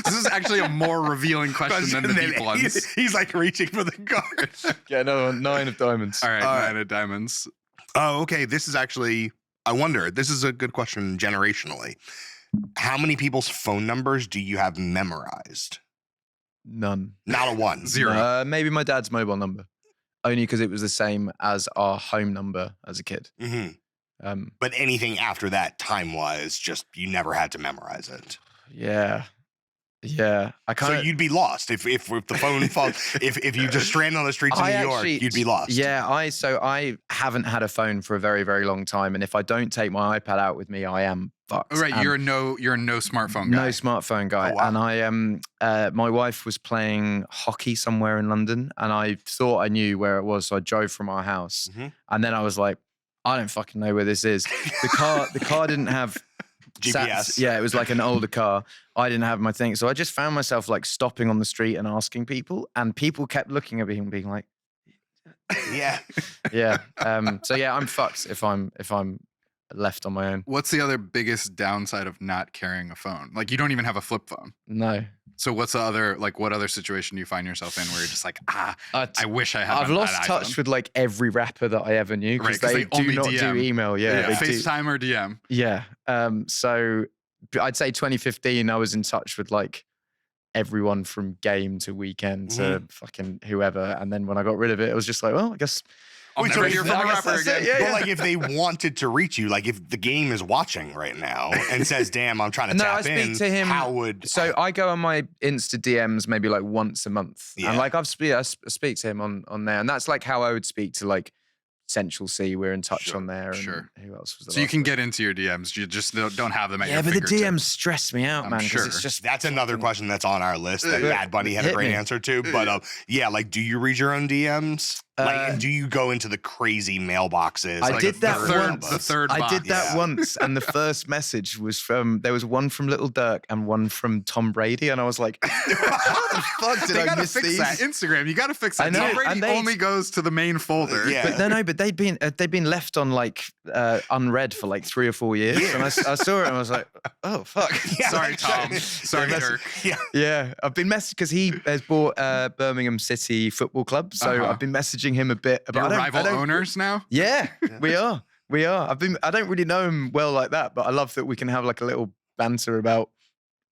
This is actually a more revealing question than the deep ones. He's like reaching for the card. Yeah, no, 9 of diamonds. All right, All right. 9 of diamonds. Oh, okay. This is actually, I wonder, this is a good question generationally. How many people's phone numbers do you have memorized? None. Not a one. 0. Maybe my dad's mobile number, only because it was the same as our home number as a kid. Mhm. Um, But anything after that, time-wise, just you never had to memorize it. yeah. I kind So of. you'd be lost if the phone falls. if you just stranded on the streets of New York, you'd be lost. Yeah, I haven't had a phone for a very, very long time, and if I don't take my iPad out with me, I am fucked. All right, And you're no smartphone guy. no smartphone guy. Oh, wow. And my wife was playing hockey somewhere in London, and I thought I knew where it was, so I drove from our house, Mhm. and then I was like, I don't fucking know where this is. The car didn't have GPS. Yeah, it was like an older car. I didn't have my thing. So I just found myself like stopping on the street and asking people. And people kept looking at me and being like, Yeah. Yeah. So yeah, I'm fucked if I'm left on my own. What's the other biggest downside of not carrying a phone? Like, you don't even have a flip phone. No. So what's the other, like, what other situation do you find yourself in where you're just like, I wish I had I've lost touch with like every rapper that I ever knew because Right, 'cause they they only do not DM. do email. Yeah. they do. FaceTime or DM. Yeah. So I'd say 2015, I was in touch with like everyone from Game to Weekend to fucking whoever. And then when I got rid of it, it was just like, well, I guess. I'll never hear from a rapper again. But like if they wanted to reach you, like if the Game is watching right now and says, damn, I'm trying to No, tap I speak in, to him. how would... So I go on my Insta DMs maybe like once a month. Yeah. And like I speak to him on there. And that's like how I would speak to like Central C. We're in touch on there. And who else was there? So you can get into your DMs. You just don't have them at your Yeah, but the fingertips. DMs stress me out, I'm man. 'Cause sure. It's just That's another question that's on our list that Bad Bunny had a Hit great me. answer to. But yeah, like, do you read your own DMs? Like, do you go into the crazy mailboxes? I like did the that third once. The third I bot. did that once, and the first message was there was one from Little Dirk and one from Tom Brady, and I was like, how the fuck did They I gotta miss fix these? that. Instagram, you gotta fix that. I know, Tom Brady and they- only goes to the main folder. Yeah. But but they'd been left on like unread for like 3 or 4 years, and I saw it and I was like, oh fuck. Sorry, Tom. Sorry, Dirk. Yeah. Yeah, I've been messaging because he has bought Birmingham City Football Club, so I've been messaging him a bit about. Your rival owners now? Yeah, we are. I don't really know him well like that, but I love that we can have like a little banter about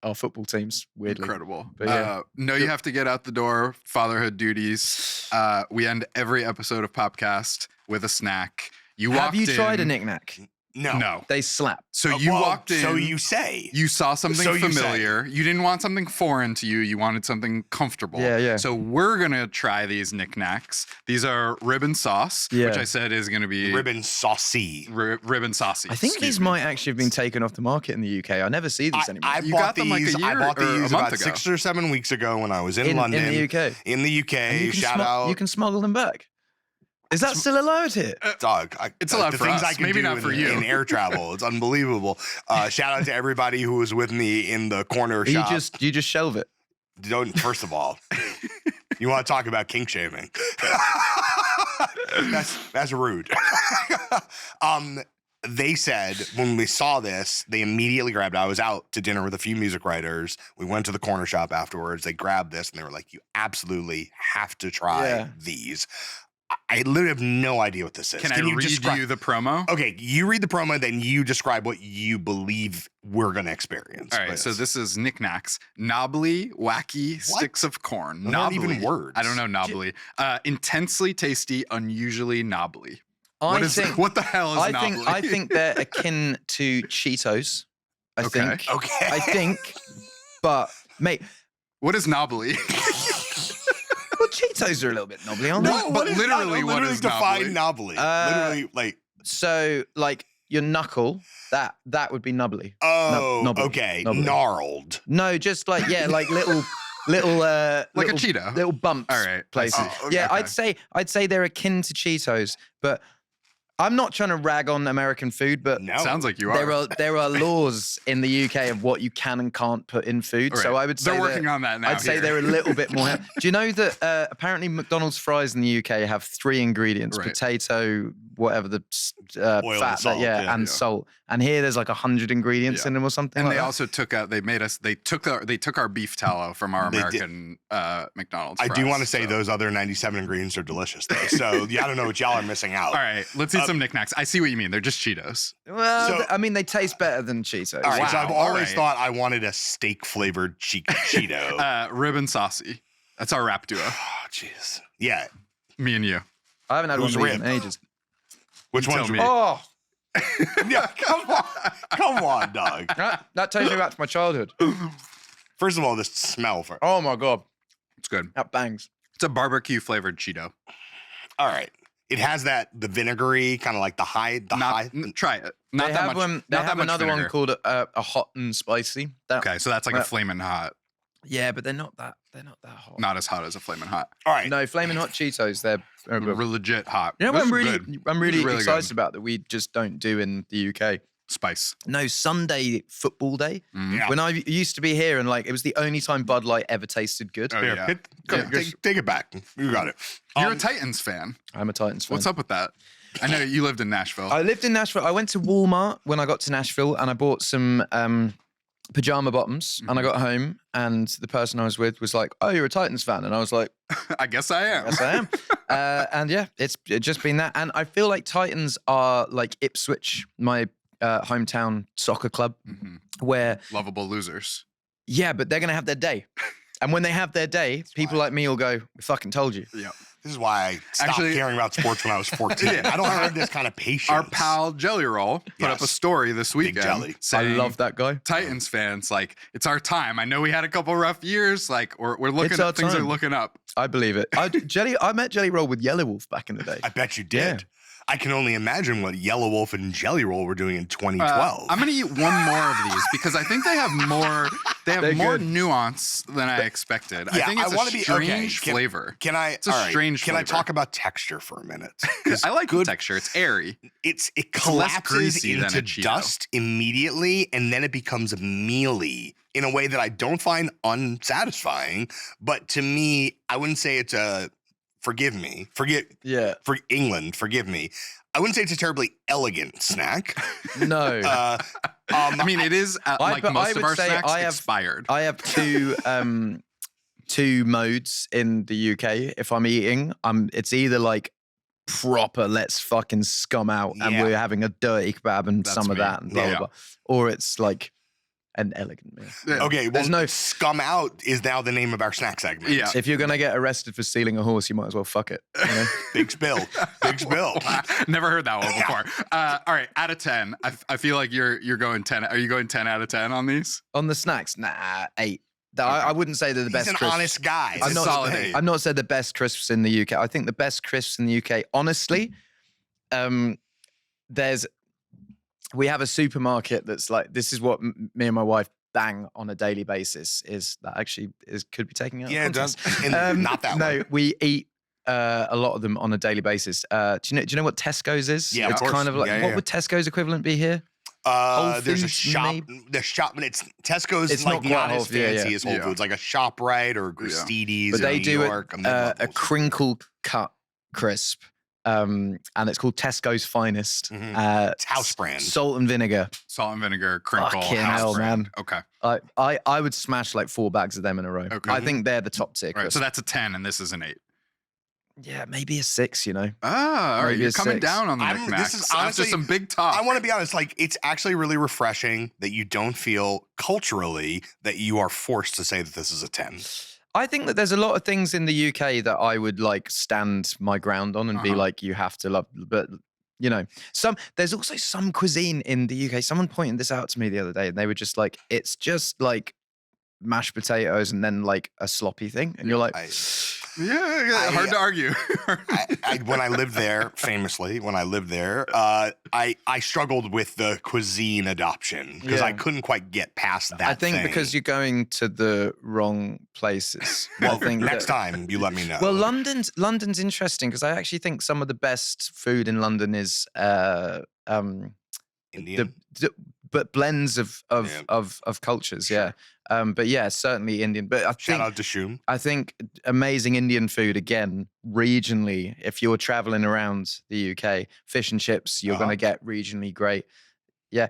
our football teams. Weirdly, Incredible. But yeah. No, you have to get out the door. Fatherhood duties. We end every episode of Popcast with a snack. Have you tried a knick-knack? No. They slap. So you Well, walked in. So you say. You saw something So you say. familiar. You didn't want something foreign to you. You wanted something comfortable. Yeah. So we're going to try these knickknacks. These are ribbon sauce, Yeah. which I said is going to be Ribbon saucy. ribbon saucy. I think Excuse these me. might actually have been taken off the market in the UK. I never see these anymore. I You bought got them like a these. I year bought or a these month about ago. 6 or 7 weeks ago when I was in in London. the UK. In the UK. And you can Shout out. You can smuggle them back. Is that still allowed here? Dog. It's allowed the for things us, I can maybe do not for in, you. in air travel. It's unbelievable. Shout out to everybody who was with me in the corner You shop. just shelve it. Don't. First of all, you want to talk about kink shaming? that's rude. They said when we saw this, they immediately grabbed it. I was out to dinner with a few music writers. We went to the corner shop afterwards. They grabbed this and they were like, "You absolutely have to try these." I literally have no idea what this is. Can I you read describe? you the promo? Okay, you read the promo, then you describe what you believe we're gonna experience. All right, so this is knickknacks. Knobbly, wacky, sticks of corn. Those aren't Knobbly. even words. I don't know knobbly. Intensely tasty, unusually knobbly. I think What the hell is knobbly? I think they're akin to Cheetos. I Okay. think. Okay. I think. But mate, What is knobbly? well, Cheetos are a little bit knobbly, aren't they? No, but literally, what is define knobbly? Literally, like, So like your knuckle, that would be knobbly. oh, knobbly. okay, Knobbly. gnarled. No, just like like little Like a little, Cheeto. little bumps. All right. Places. Oh, okay. Yeah, Okay. I'd say they're akin to Cheetos, but I'm not trying to rag on American food, but No, Sounds like you are. there are laws in the UK of what you can and can't put in food. All So right. I would say They're working on that now. I'd say here. they're a little bit more. Do you know that apparently McDonald's fries in the UK have 3 ingredients: Right. potato, whatever the Oil and fat, salt, and yeah. salt. And here there's like 100 ingredients Yeah. in them or something. And like they that. also took out. They took our beef tallow from our They did. American McDonald's. I do fries, want to say so. those other 97 ingredients are delicious, though. So yeah, I don't know what y'all are missing out. All right, let's eat some knickknacks. I see what you mean. They're just Cheetos. Well, So- I mean, they taste better than Cheetos. All right, so Wow, I've all always right. thought I wanted a steak flavored Cheeto. Ribbon saucy. That's our rap duo. Oh, jeez. Yeah. Me and you. I haven't had Who's one of these in rib? ages. Which You one's tell me. Oh, Yeah, come on, dog. that takes me back to my childhood. First of all, this smell for. Oh my god, It's good. that bangs. It's a barbecue flavored Cheeto. All right. It has the vinegary, kind of like the high. Try it. Not They that have much. They not that have much another vinegar. one called a hot and spicy. That, Okay, so that's like a Well- flaming hot. Yeah, but they're not that hot. Not as hot as a flaming hot. All right. No, flaming hot Cheetos. They're Legit hot. you know This what is good. I'm really Really excited good. about that we just don't do in the UK. Spice. No, Sunday football day. Yeah. When I used to be here, and like it was the only time Bud Light ever tasted good. Oh, Here, yeah. take it back. You got it. You're a Titans fan. I'm a Titans fan. What's up with that? I know you lived in Nashville. I lived in Nashville. I went to Walmart when I got to Nashville, and I bought some pajama bottoms. And I got home, and the person I was with was like, "Oh, you're a Titans fan," and I was like, I guess I am. "Yes, I am." And yeah, it's just been that. And I feel like Titans are like Ipswich, my hometown soccer club, where Lovable losers. yeah, but they're gonna have their day. And when they have their day, people like me will go, "We fucking told you." Yeah. This is why I stopped Actually- caring about sports when I was 14. Yeah. I don't have this kind of patience. Our pal Jelly Roll put up a Yes. story this Big weekend Jelly. I saying, love that guy. Titans fans, like, it's our time. I know we had a couple rough years. Like, we're looking It's at our things are time. looking up. I believe it. I met Jelly Roll with Yellow Wolf back in the day. I bet you did. I can only imagine what Yellow Wolf and Jelly Roll were doing in 2012. I'm gonna eat one more of these because I think they have more. They have They're more good. nuance than I expected. I think it's wanna a strange Can- flavor. Can I? It's a all right, strange Can I flavor. talk about texture for a minute? 'Cause I like the good. texture. It's airy. It less collapses greasy than into a Cheeto. dust immediately, and then it becomes mealy in a way that I don't find unsatisfying. But to me, I wouldn't say it's a. Forgive me. For England. Forgive me. I wouldn't say it's a terribly elegant snack. No. I mean, it is like but most I of would our say snacks I have- expired. I have two modes in the UK. If I'm eating, it's either like proper, let's fucking scum out, and Yeah. we're having a dirty kebab and That's some of me. that, and blah, Yeah. blah, blah. Or it's like an elegant meal. Yeah. Okay, well, There's no- scum out is now the name of our snack segment. Yeah. If you're gonna get arrested for stealing a horse, you might as well fuck it. You know? Big spill. Big spill. Never heard that one before. All right, out of 10, I feel like you're going 10. Are you going 10 out of 10 on these? On the snacks, 8. I wouldn't say they're the He's best an crisps. honest guy. It's I'm a not, solid 8. I've not said the best crisps in the UK. I think the best crisps in the UK, honestly, we have a supermarket that's like, this is what me and my wife bang on a daily basis, is that actually could be taken out Yeah, of it does. context. And not that No, one. we eat a lot of them on a daily basis. Do you know what Tesco's is? Yeah, of it's course. kind of like, Yeah, what yeah. would Tesco's equivalent be here? Whole There's a Foods, shop. maybe? The shop, but it's Tesco's. It's like not not quite as Whole- yeah, fancy yeah. as Whole Yeah. Foods, like a ShopRite or Gristedes But in they New do York. a crinkle cut crisp, and it's called Tesco's Finest. Mhm. It's house brand. Salt and vinegar. Salt and vinegar, crinkle, Fucking house hell, brand. man. Okay. I would smash like 4 bags of them in a row. Okay. I think they're the top tier. Right. crisps. So that's a 10 and this is an 8. Yeah, maybe a 6, you know. Ah, all right. Maybe You're a coming 6. down on the This knickknacks is after honestly- some big talk. I want to be honest. Like, it's actually really refreshing that you don't feel culturally that you are forced to say that this is a 10. I think that there's a lot of things in the UK that I would like stand my ground on and be Uh-huh. like, you have to love, but you know, there's also some cuisine in the UK. Someone pointed this out to me the other day, and they were just like, it's just like mashed potatoes and then like a sloppy thing, and you're like, Yeah, hard to argue. When I lived there, famously, I struggled with the cuisine adoption because I Yeah. couldn't quite get past that. I think thing. because you're going to the wrong places. Well, I think next that- time you let me know. Well, London's interesting because I actually think some of the best food in London is Indian. but blends of Yeah. cultures. Yeah. But yeah, certainly Indian. But I Shout think out to Shoom. amazing Indian food again regionally. If you're traveling around the UK, fish and chips, you're going to get regionally great. Yeah,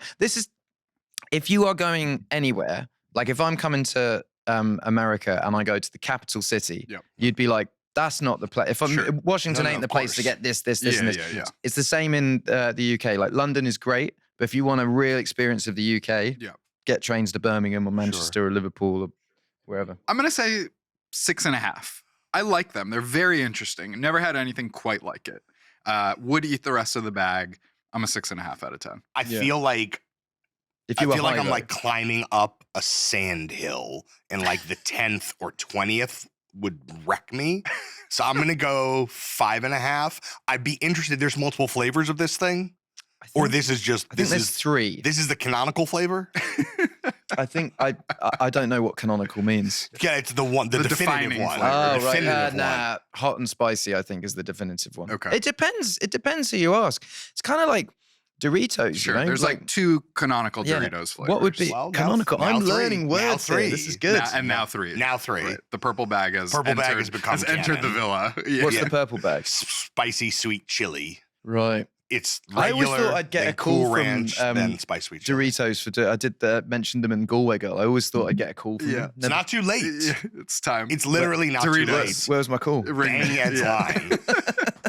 if you are going anywhere, like if I'm coming to America and I go to the capital city, Yep. you'd be like, that's not the place. If I'm Sure. Washington No, ain't of the place to course. get this, and Yeah, this. yeah. It's the same in the UK. Like London is great, but if you want a real experience of the UK, Yeah. get trains to Birmingham or Manchester or Liverpool or wherever. I'm going to say 6.5. I like them. They're very interesting. Never had anything quite like it. Would eat the rest of the bag. I'm a 6.5 out of 10. I Yeah. feel like If you I feel like I'm high, like climbing up a sand hill, and like the 10th or 20th would wreck me. So I'm gonna go 5.5. I'd be interested. There's multiple flavors of this thing, though, or this is just I think there's 3. this is the canonical flavor. I think I don't know what canonical means. Yeah, it's the one, the definitive defining one. flavor. Oh, the right. definitive one. Nah, hot and spicy, I think, is the definitive one. Okay. It depends who you ask. It's kind of like Doritos. Sure. You know? There's like 2 canonical yeah. Doritos flavors. What would be Well, now- canonical? now I'm 3. learning Now words here. 3. This is good. Now 3. Now 3. Right. The purple bag has Purple bag entered, has become entered the canon. villa. Yeah. What's the purple bag? Spicy sweet chili. Right. It's I regular. always thought I'd get then a call Cool from, Ranch, then spicy sweet chili. Doritos I did mention them in Galway Girl. I always thought I'd get a call from Yeah. them. It's not too late. Yeah, it's time. It's literally not too Doritos. late. Where was my call? Ring Dang, me. Ed's Yeah.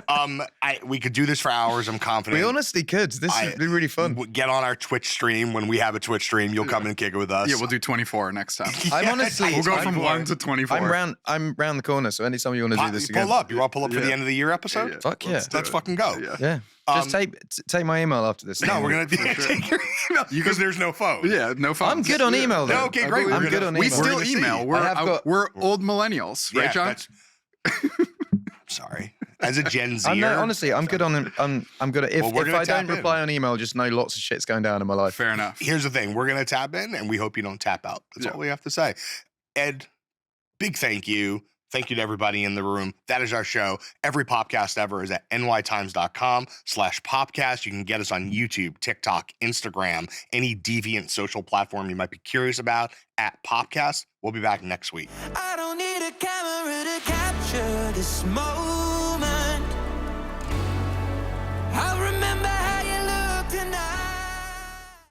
line. We could do this for hours. I'm confident. We honestly could. This would be really fun. Get on our Twitch stream when we have a Twitch stream. You'll come and kick it with us. Yeah, we'll do 24 next time. I'm honestly. We'll go I'm- from 1 to 24. I'm round the corner, so anytime you want to do this again. Pull up. You want to pull up for the Yeah. end of the year episode? Yeah. Fuck yeah. Let's do Let's it. fucking go. Yeah. Yeah. Just take my email after this. No, we're gonna take your email because there's no phone. Yeah, no phone. I'm good on email though. No, okay, great. I'm good on email. We still gonna see. email. We're old millennials, right, John? Sorry. As a Gen Z, honestly, I'm good on. I'm good at. If, Well, we're if gonna I don't tap in. reply on email, just know lots of shit's going down in my life. Fair enough. here's the thing. We're gonna tap in, and we hope you don't tap out. That's Yeah. all we have to say. Ed, big thank you. Thank you to everybody in the room. That is our show. Every Popcast ever is at nytimes.com/Popcast. You can get us on YouTube, TikTok, Instagram, any deviant social platform you might be curious about at Popcast. We'll be back next week. I don't need a camera to capture this moment.